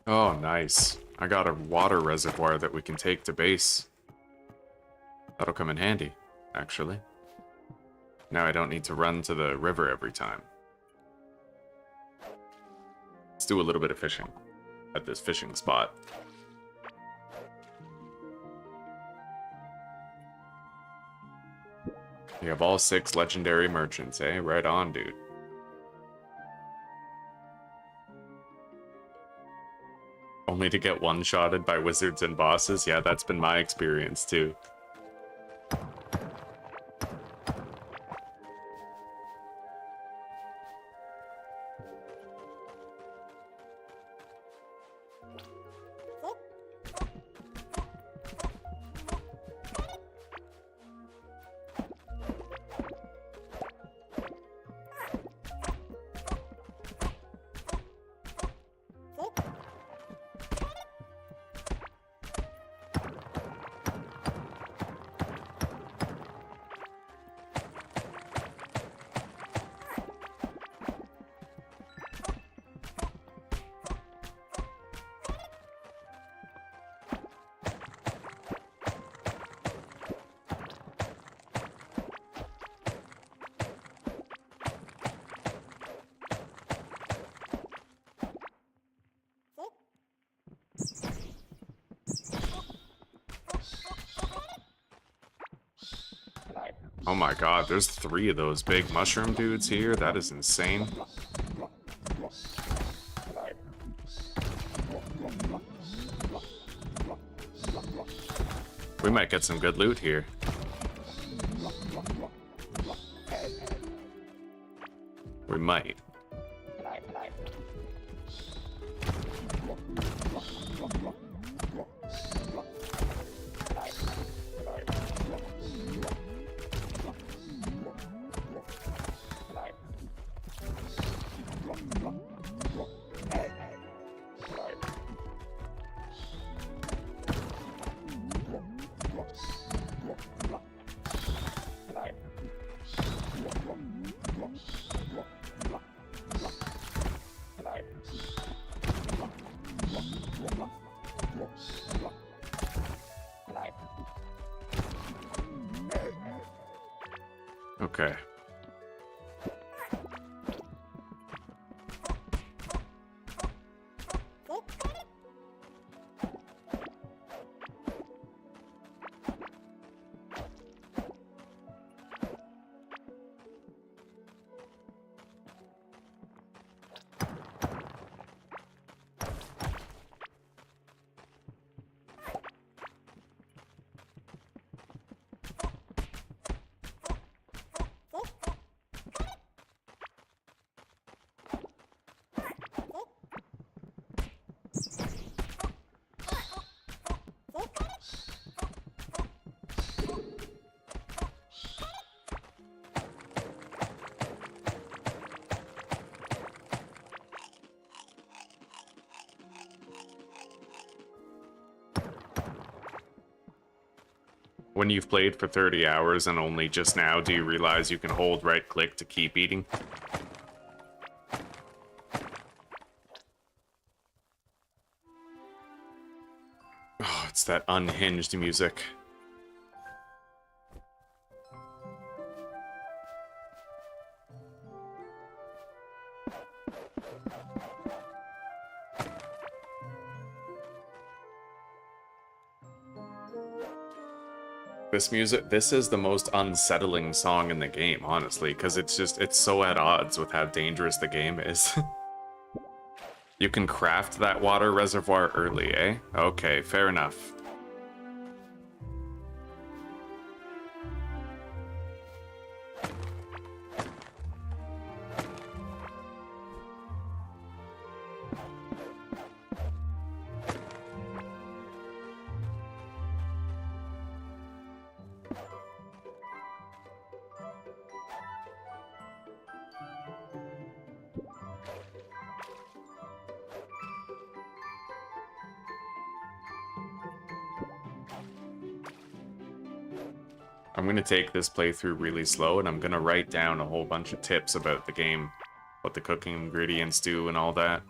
Oh, nice. I got a water reservoir that we can take to base. That'll come in handy, actually. Now I don't need to run to the river every time. Let's do a little bit of fishing at this fishing spot. You have all 6 legendary merchants, eh? Right on, dude. Only to get one-shotted by wizards and bosses? Yeah, that's been my experience, too. Oh my god, there's 3 of those big mushroom dudes here. That is insane. We might get some good loot here. We might. Okay. When you've played for 30 hours and only just now do you realize you can hold right-click to keep eating? Oh, it's that unhinged music. This is the most unsettling song in the game, honestly, because it's so at odds with how dangerous the game is. You can craft that water reservoir early, eh? Okay, fair enough. I'm gonna take this playthrough really slow, and I'm gonna write down a whole bunch of tips about the game, what the cooking ingredients do and all that.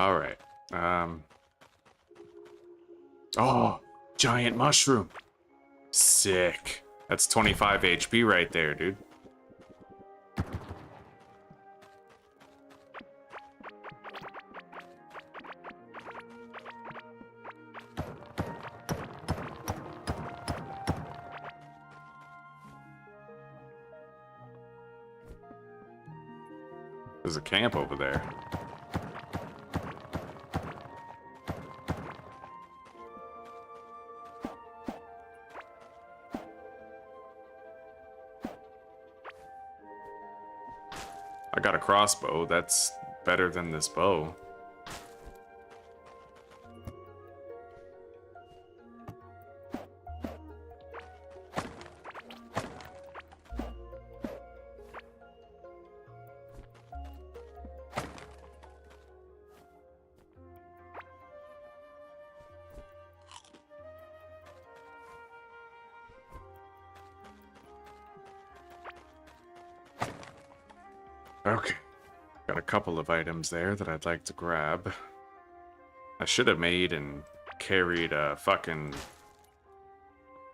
Alright, oh, giant mushroom. Sick. That's 25 HP right there, dude. There's a camp over there. I got a crossbow. That's better than this bow. Okay. Got a couple of items there that I'd like to grab. I should have made and carried a fucking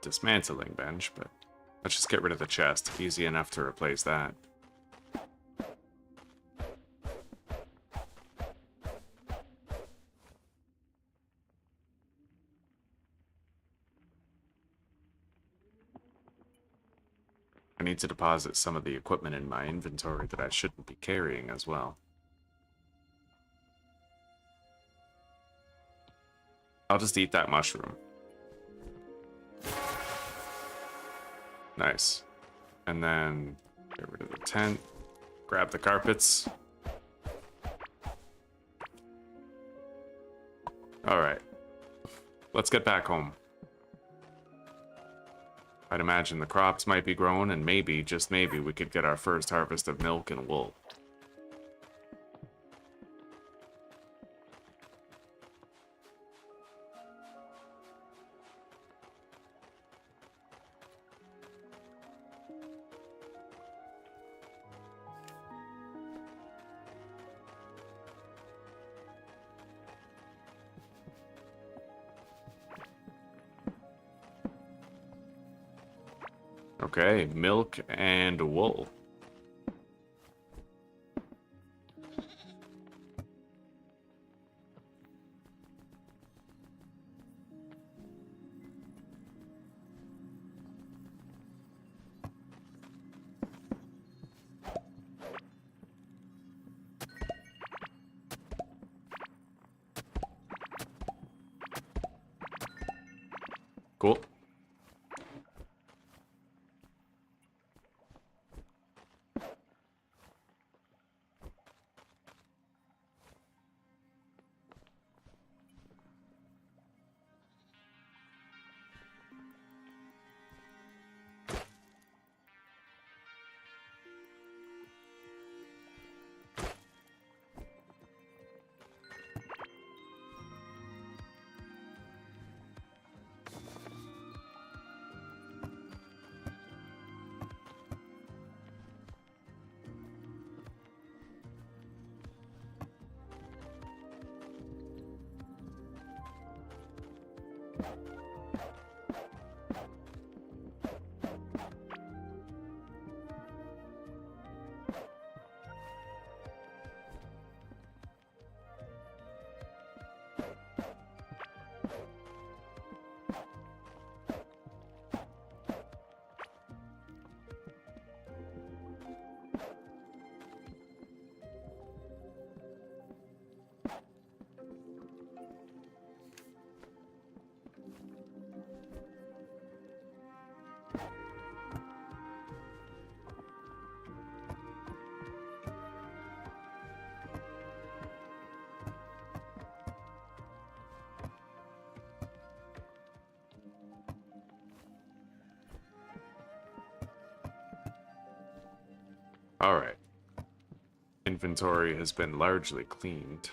dismantling bench, but let's just get rid of the chest. Easy enough to replace that. I need to deposit some of the equipment in my inventory that I shouldn't be carrying as well. I'll just eat that mushroom. Nice. And then get rid of the tent. Grab the carpets. Alright. Let's get back home. I'd imagine the crops might be grown, and maybe, just maybe, we could get our first harvest of milk and wool. Okay, milk and wool. Cool. Alright. Inventory has been largely cleaned.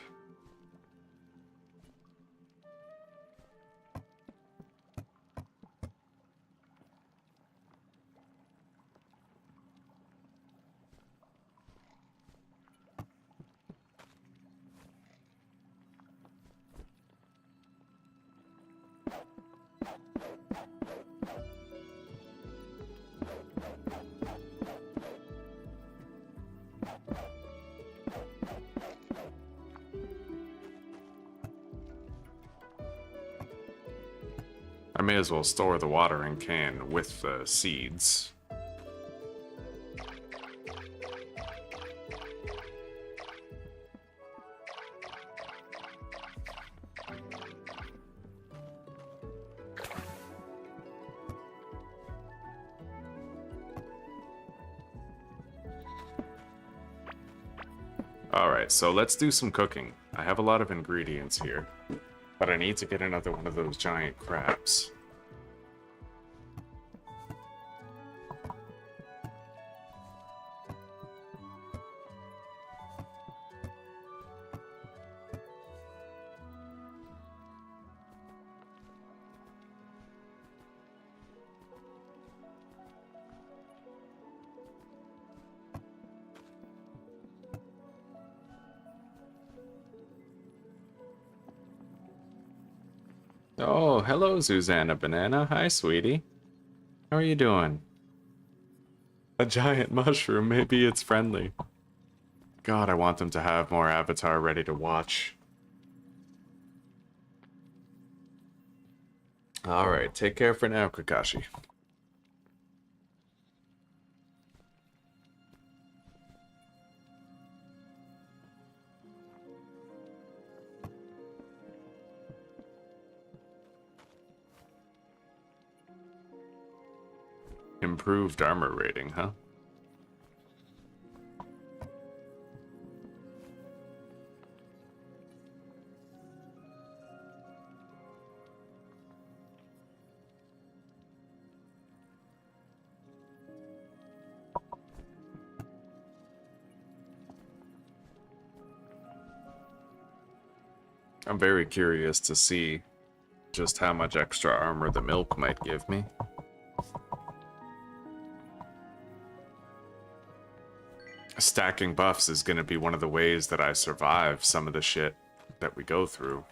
I may as well store the watering can with the seeds. Alright, so let's do some cooking. I have a lot of ingredients here, but I need to get another one of those giant crabs. Oh, hello, Susanna Banana. Hi, sweetie. How are you doing? A giant mushroom. Maybe it's friendly. God, I want them to have more Avatar ready to watch. Alright, take care for now, Kakashi. Improved armor rating, huh? I'm very curious to see just how much extra armor the milk might give me. Stacking buffs is going to be one of the ways that I survive some of the shit that we go through.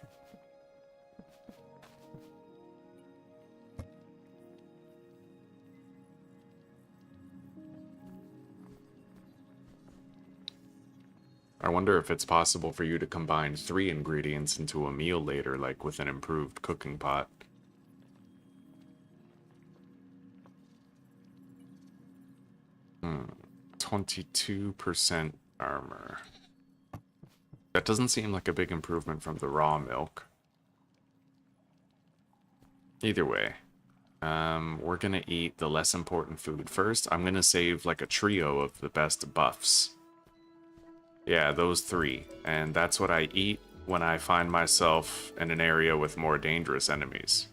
I wonder if it's possible for you to combine 3 ingredients into a meal later, like with an improved cooking pot. Hmm. 22% armor. That doesn't seem like a big improvement from the raw milk. Either way, we're gonna eat the less important food first. I'm gonna save like a trio of the best buffs. Yeah, those 3. And that's what I eat when I find myself in an area with more dangerous enemies.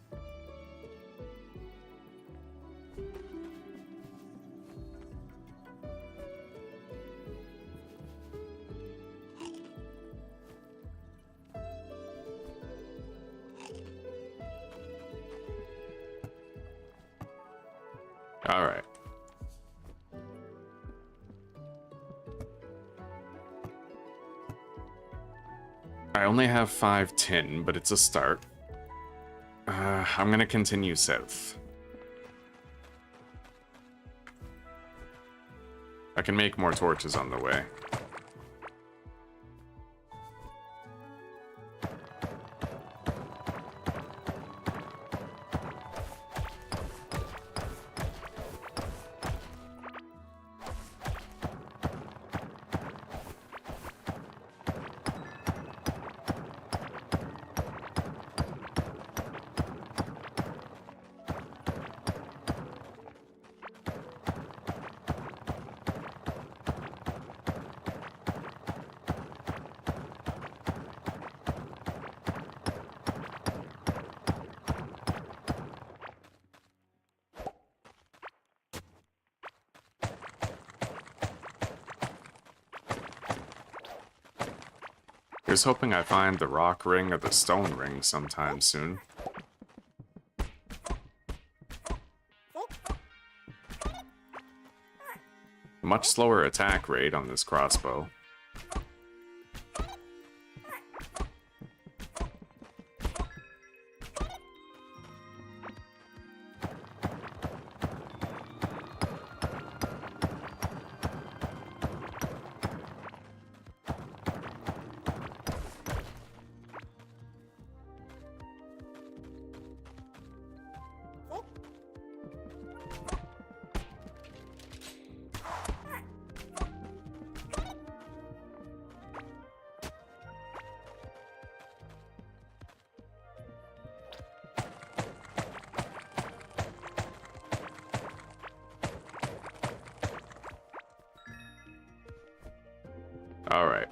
Alright. I only have 5 tin, but it's a start. I'm gonna continue south. I can make more torches on the way. Here's hoping I find the rock ring or the stone ring sometime soon. Much slower attack rate on this crossbow. All right.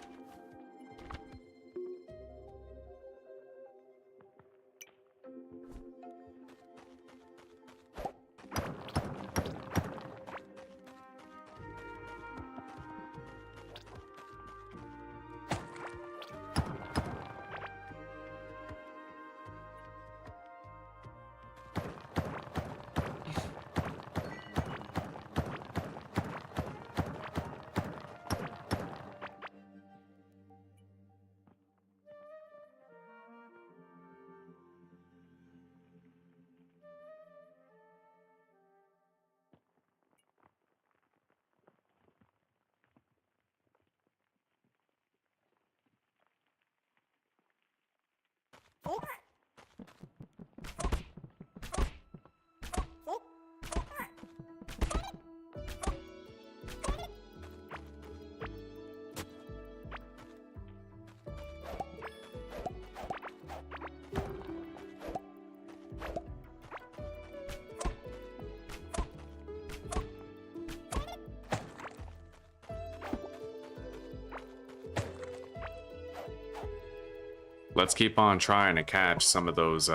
let's keep on trying to catch some of those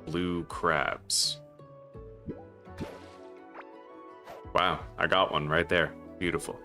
blue crabs. Wow, I got one right there. Beautiful.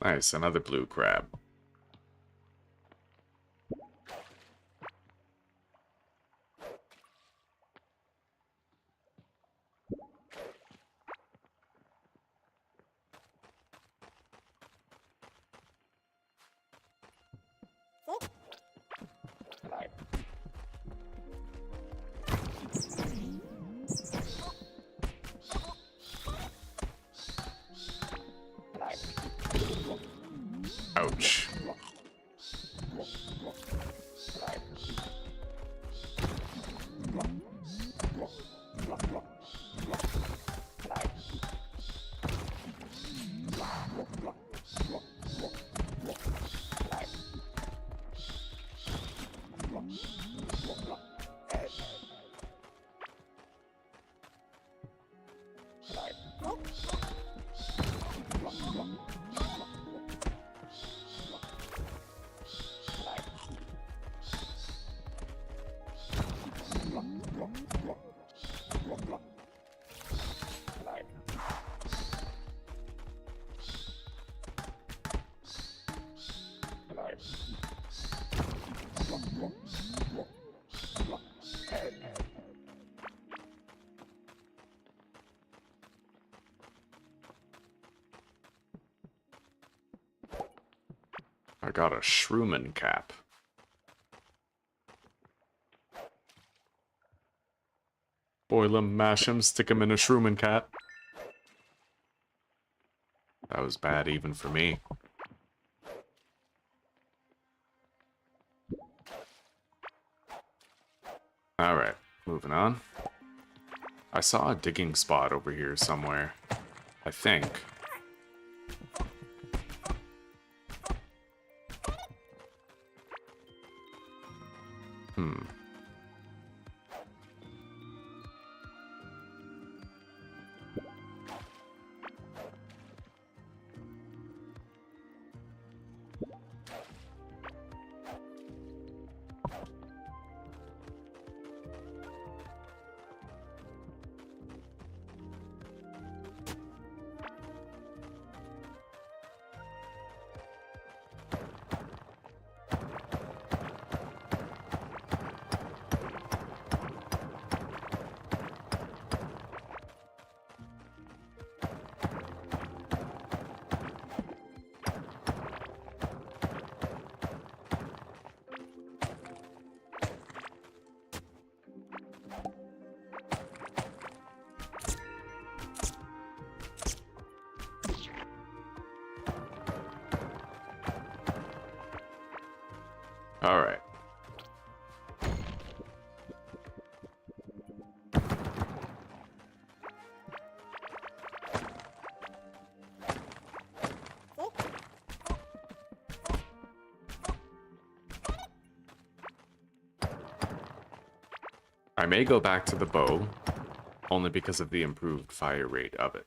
Nice, another blue crab. Ouch. I got a Shroomin cap. Boil 'em, mash 'em, stick 'em in a Shroomin cap. That was bad even for me. Alright, moving on. I saw a digging spot over here somewhere. I think. Alright. I may go back to the bow, only because of the improved fire rate of it.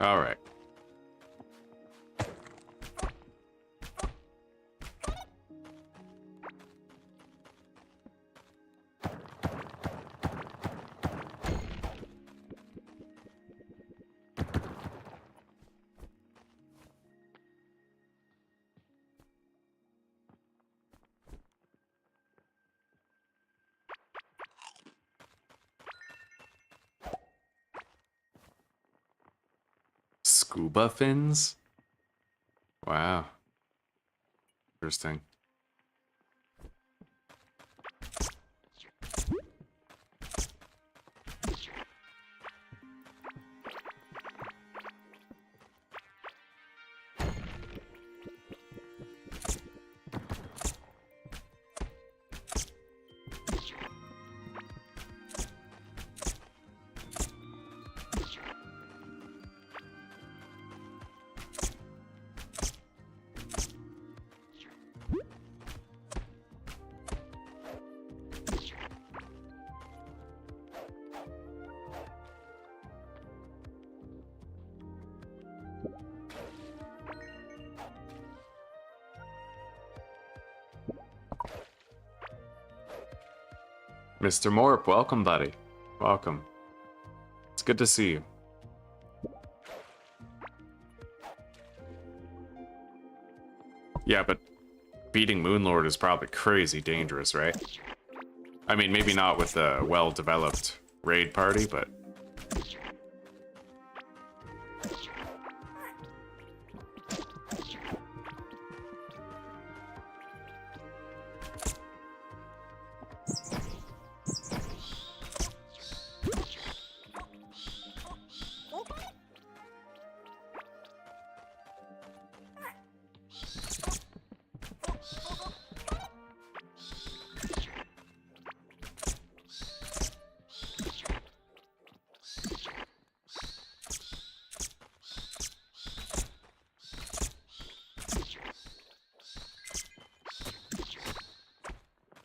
Alright. Scuba fins? Wow. Interesting. Mr. Morp, welcome, buddy. Welcome. It's good to see you. Yeah, but beating Moonlord is probably crazy dangerous, right? I mean, maybe not with a well-developed raid party, but...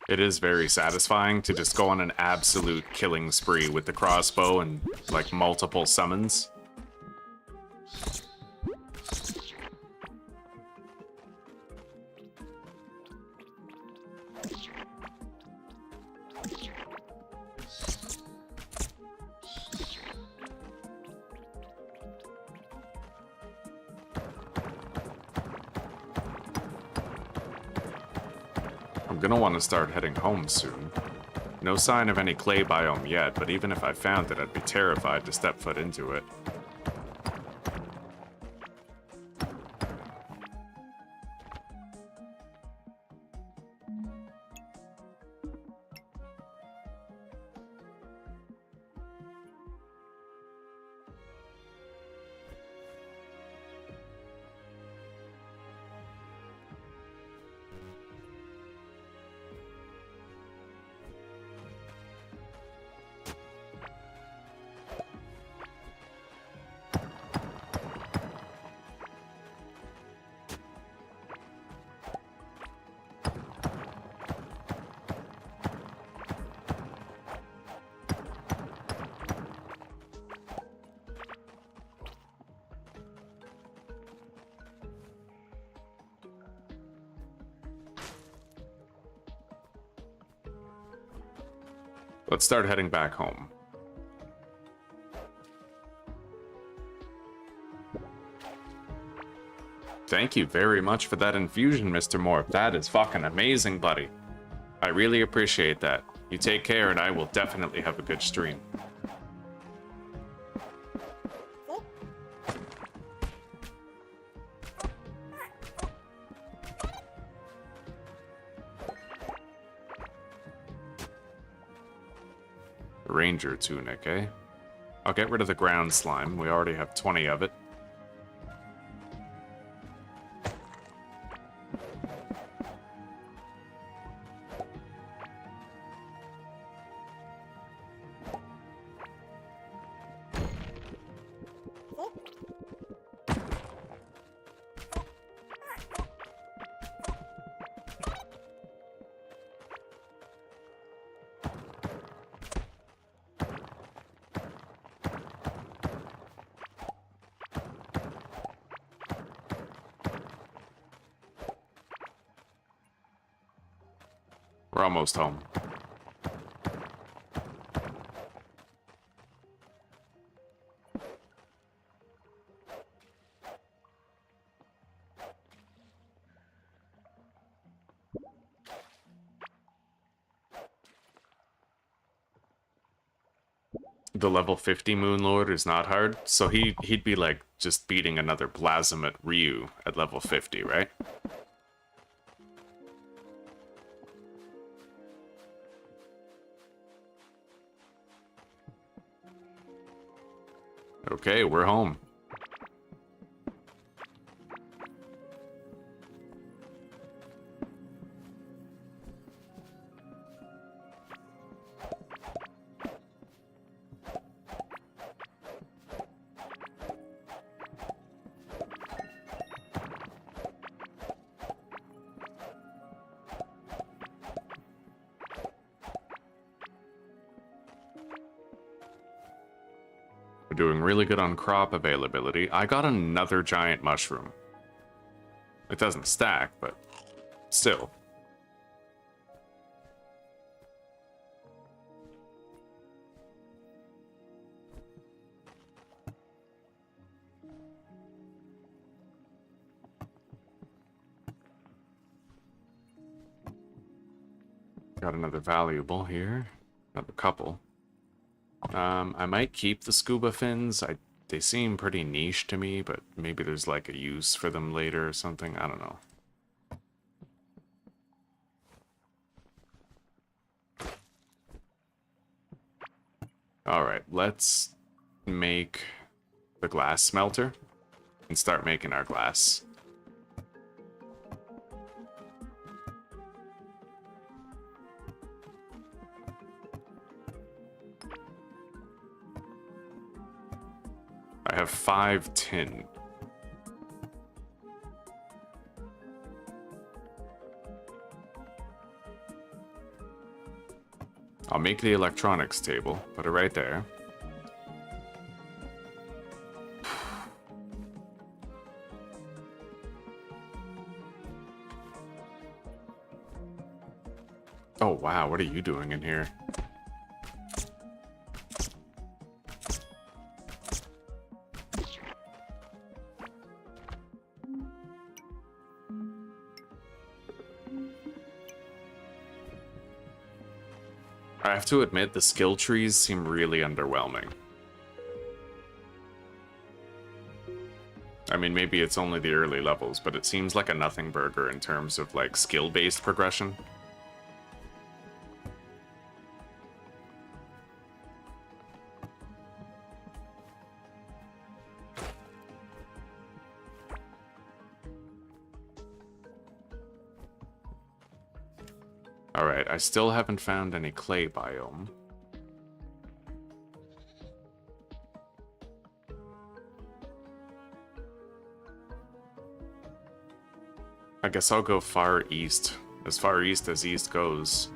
It is very satisfying to just go on an absolute killing spree with the crossbow and, like, multiple summons. I'm gonna want to start heading home soon. No sign of any clay biome yet, but even if I found it, I'd be terrified to step foot into it. Let's start heading back home. Thank you very much for that infusion, Mr. Morp. That is fucking amazing, buddy. I really appreciate that. You take care, and I will definitely have a good stream. Ranger tunic, eh? I'll get rid of the ground slime. We already have 20 of it. We're almost home. The level 50 Moon Lord is not hard, so he'd be like just beating another Blazim Ryu at level 50, right? Okay, we're home. We're doing really good on crop availability. I got another giant mushroom. It doesn't stack, but still. Got another valuable here. Another couple. I might keep the scuba fins. They seem pretty niche to me, but maybe there's like a use for them later or something. I don't know. Alright, let's make the glass smelter and start making our glass. I have 5 tin. I'll make the electronics table, put it right there. Oh wow, what are you doing in here? I have to admit, the skill trees seem really underwhelming. I mean, maybe it's only the early levels, but it seems like a nothing burger in terms of, like, skill-based progression. Alright, I still haven't found any clay biome. I guess I'll go far east as east goes.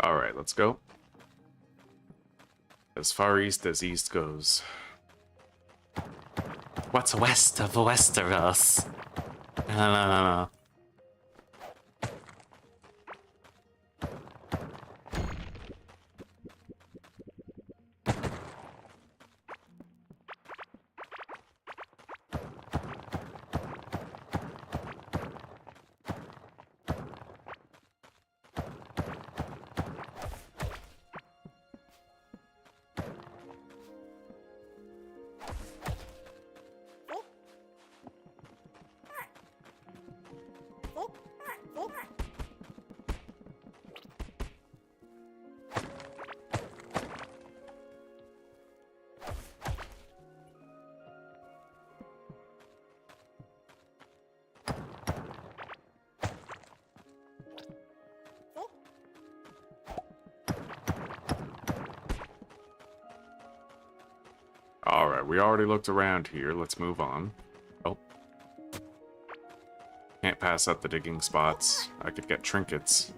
Alright, let's go. As far east as east goes. What's west of Westeros? No. Alright, we already looked around here. Let's move on. Oh. Can't pass up the digging spots. I could get trinkets.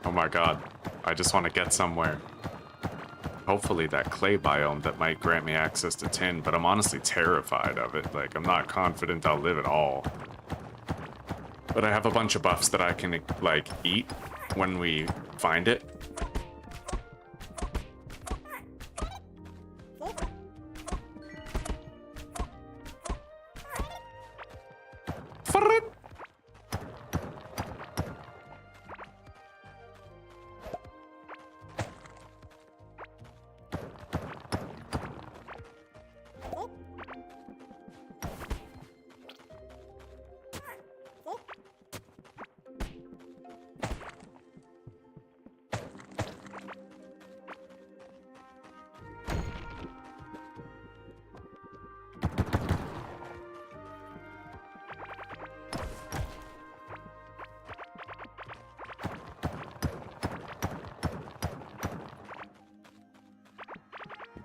Oh my god, I just want to get somewhere. Hopefully that clay biome that might grant me access to tin, but I'm honestly terrified of it. Like, I'm not confident I'll live at all. But I have a bunch of buffs that I can, like, eat when we find it.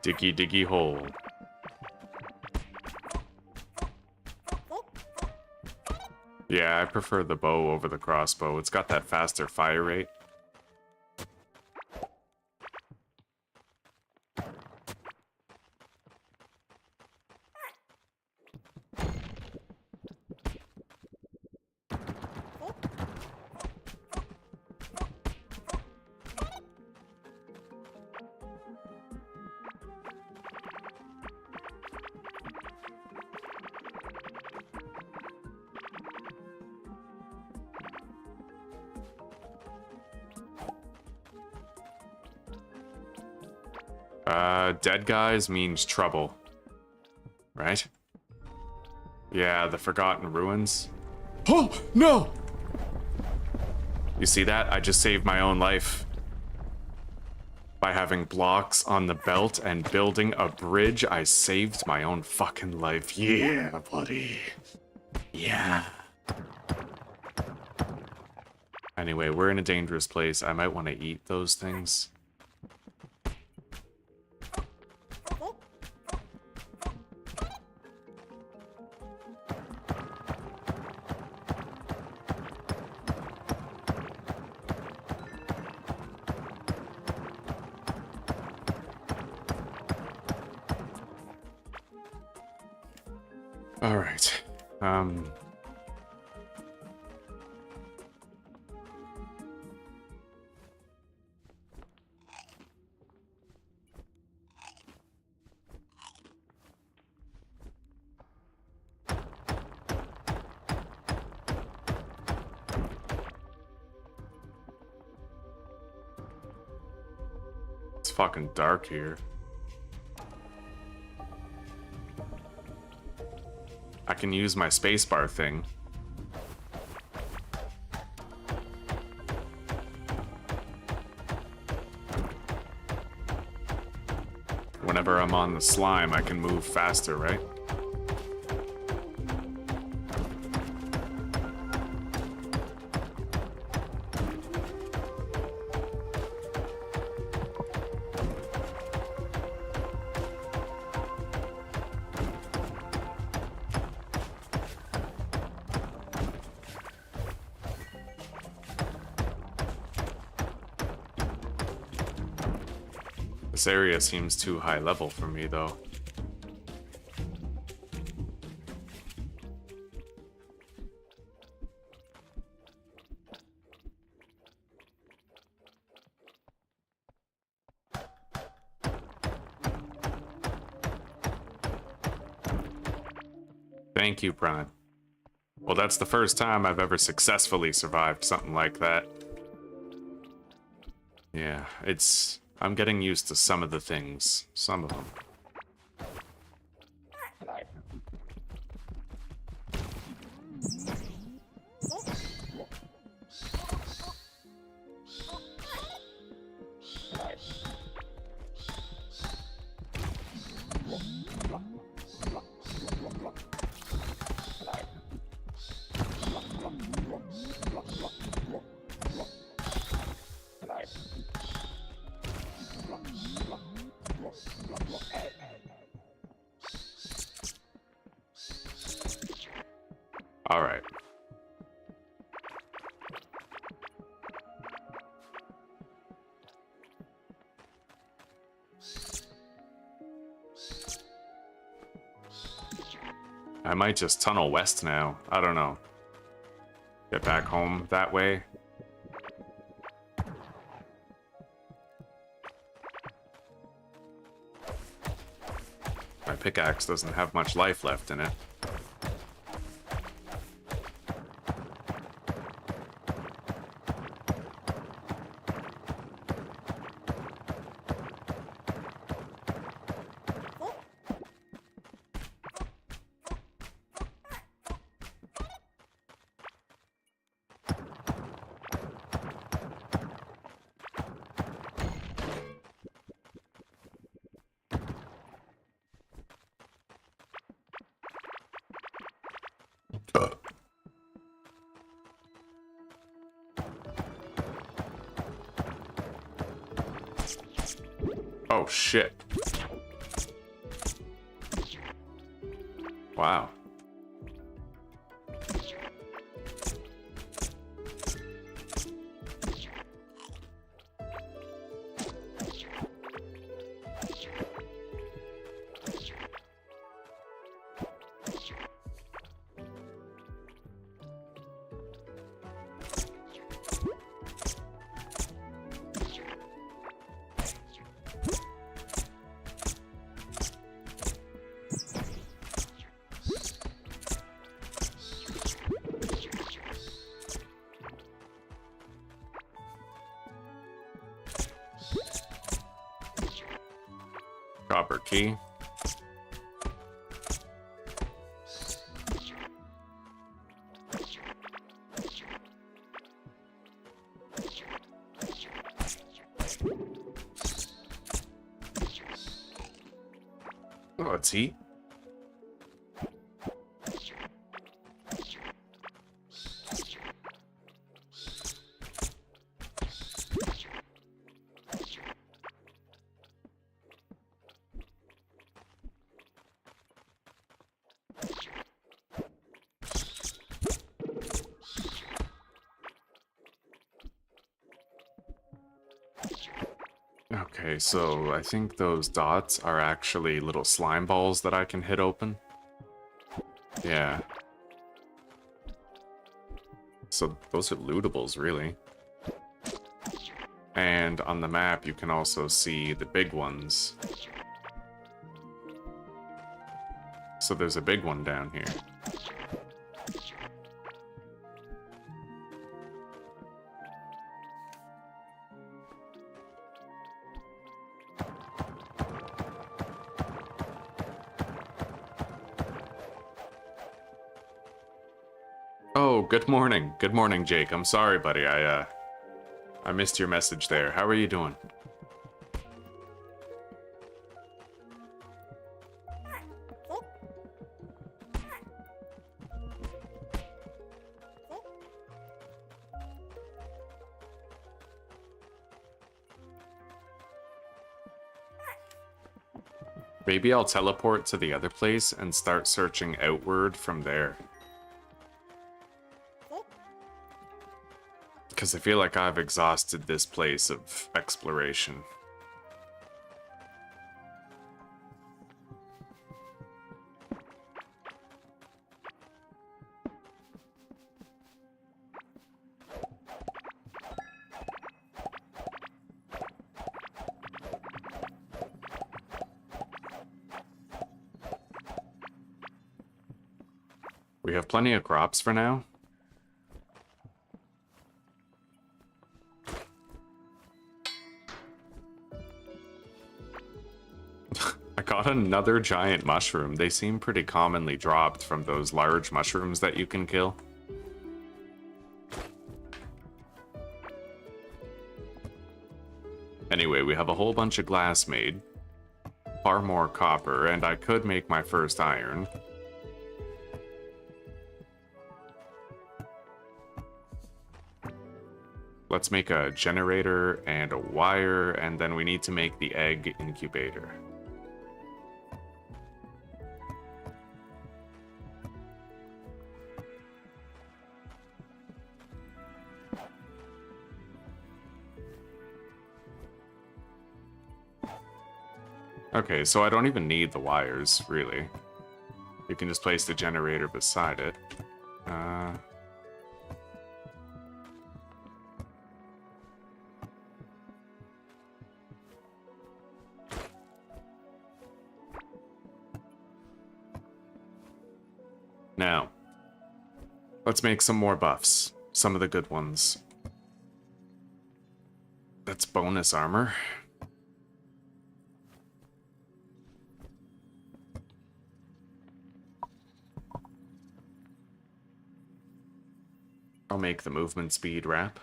Diggy diggy hole. Yeah, I prefer the bow over the crossbow. It's got that faster fire rate. Dead guys means trouble. Right? Yeah, the Forgotten Ruins. Oh, no! You see that? I just saved my own life. By having blocks on the belt and building a bridge, I saved my own fucking life. Yeah, buddy. Yeah. Anyway, we're in a dangerous place. I might want to eat those things. All right. It's fucking dark here. I can use my spacebar thing. Whenever I'm on the slime, I can move faster, right? This area seems too high level for me, though. Thank you, Prime. Well, that's the first time I've ever successfully survived something like that. Yeah, I'm getting used to some of the things. Some of them. All right. I might just tunnel west now. I don't know. Get back home that way. My pickaxe doesn't have much life left in it. Oh, shit. Wow. Copper key. Oh, let's see. Okay, so I think those dots are actually little slime balls that I can hit open. Yeah. So those are lootables, really. And on the map, you can also see the big ones. So there's a big one down here. Oh, good morning. Good morning, Jake. I'm sorry, buddy. I missed your message there. How are you doing? Maybe I'll teleport to the other place and start searching outward from there. Because I feel like I've exhausted this place of exploration. We have plenty of crops for now. I got another giant mushroom. They seem pretty commonly dropped from those large mushrooms that you can kill. Anyway, we have a whole bunch of glass made. Far more copper, and I could make my first iron. Let's make a generator and a wire, and then we need to make the egg incubator. Okay, so I don't even need the wires, really. You can just place the generator beside it. Now, let's make some more buffs. Some of the good ones. That's bonus armor. I'll make the movement speed wrap.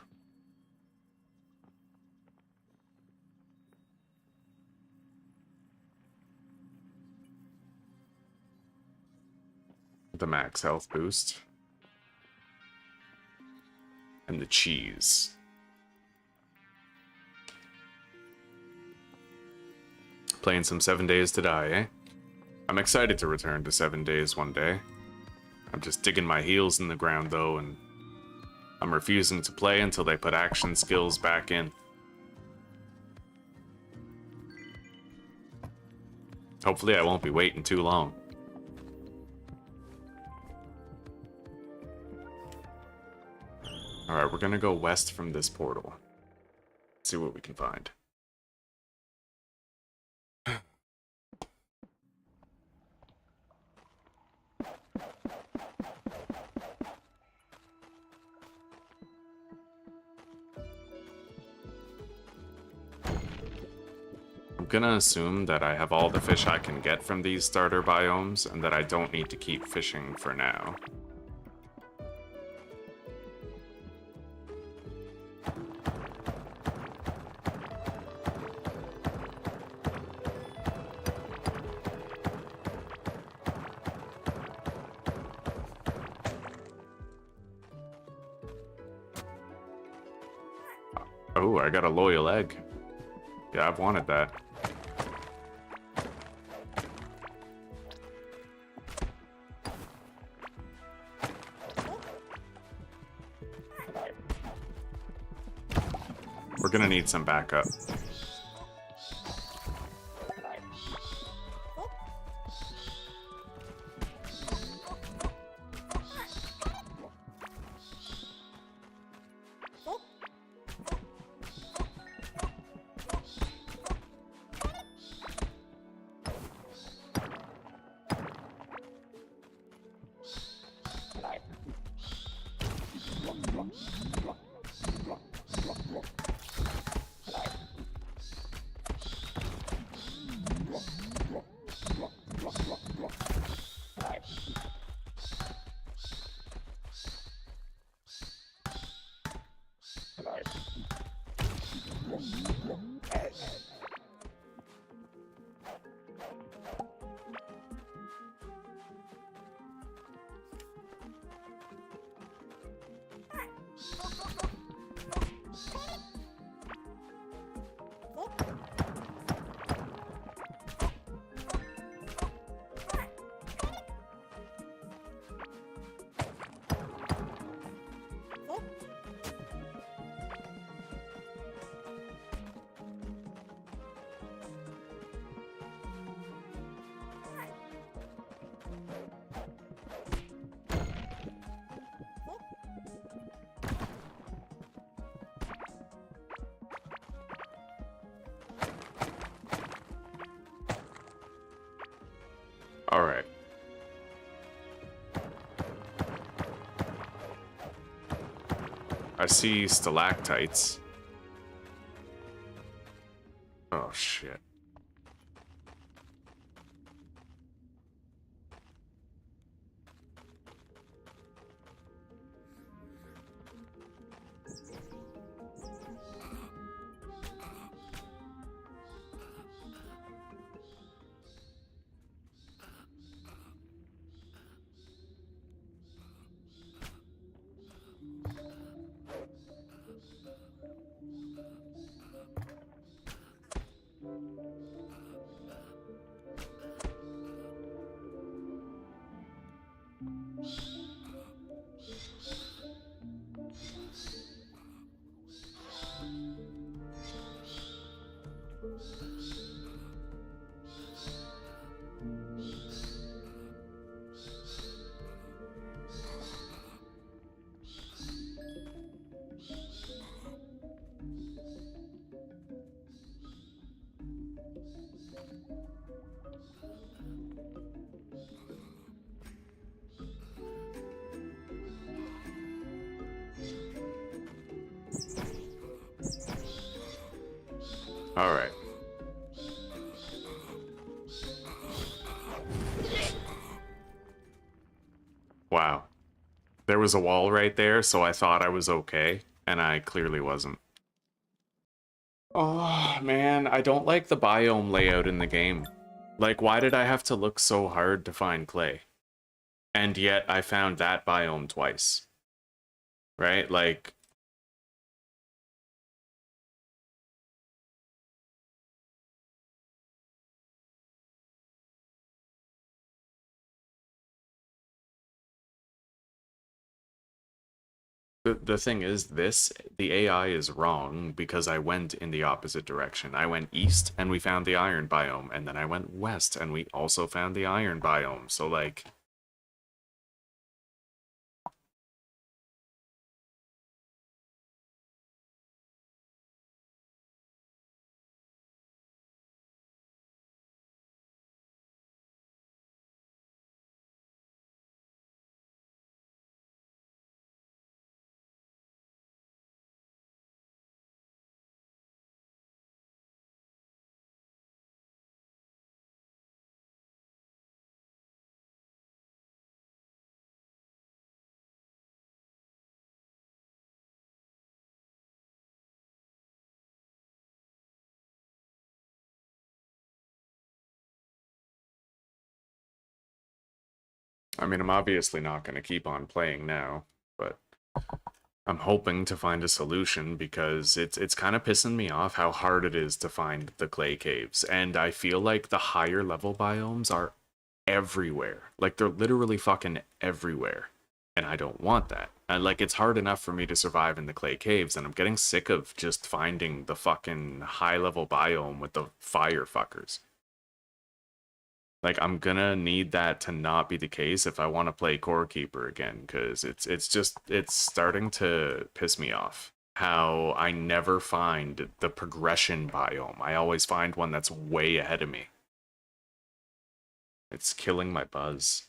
The max health boost. And the cheese. Playing some 7 Days to Die, eh? I'm excited to return to 7 Days one day. I'm just digging my heels in the ground though, and I'm refusing to play until they put action skills back in. Hopefully I won't be waiting too long. Alright, we're gonna go west from this portal. See what we can find. I'm gonna assume that I have all the fish I can get from these starter biomes, and that I don't need to keep fishing for now. Oh, I got a loyal egg. Yeah, I've wanted that. We're gonna need some backup. Alright. I see stalactites. Oh, shit. Alright. Wow. There was a wall right there, so I thought I was okay, and I clearly wasn't. Oh, man, I don't like the biome layout in the game. Like, why did I have to look so hard to find clay? And yet, I found that biome twice. Right? Like... The thing is, the AI is wrong because I went in the opposite direction. I went east and we found the iron biome, and then I went west and we also found the iron biome. So, like... I mean, I'm obviously not going to keep on playing now, but I'm hoping to find a solution because it's kind of pissing me off how hard it is to find the clay caves. And I feel like the higher level biomes are everywhere. Like, they're literally fucking everywhere. And I don't want that. And, like, it's hard enough for me to survive in the clay caves, and I'm getting sick of just finding the fucking high level biome with the fire fuckers. Like, I'm gonna need that to not be the case if I want to play Core Keeper again, because it's starting to piss me off how I never find the progression biome. I always find one that's way ahead of me. It's killing my buzz.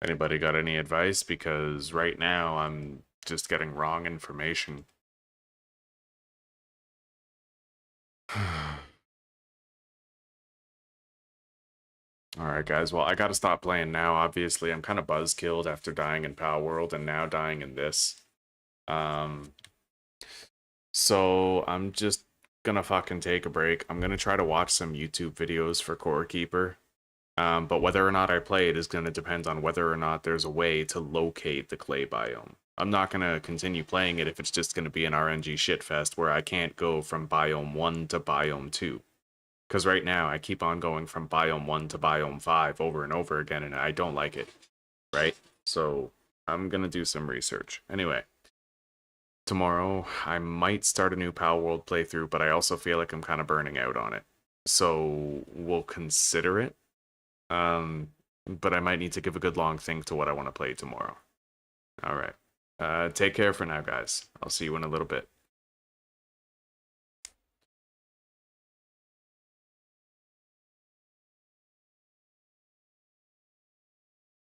Anybody got any advice? Because right now I'm just getting wrong information. Alright guys, well I gotta stop playing now. Obviously I'm kind of buzzkilled after dying in Pow World and now dying in this. So I'm just gonna fucking take a break. I'm gonna try to watch some YouTube videos for Core Keeper. But whether or not I play it is going to depend on whether or not there's a way to locate the clay biome. I'm not going to continue playing it if it's just going to be an RNG shitfest where I can't go from biome 1 to biome 2. Because right now, I keep on going from biome 1 to biome 5 over and over again, and I don't like it, right? So I'm going to do some research. Anyway, tomorrow, I might start a new Pal World playthrough, but I also feel like I'm kind of burning out on it. So we'll consider it. But I might need to give a good long think to what I want to play tomorrow. All right. Take care for now, guys. I'll see you in a little bit.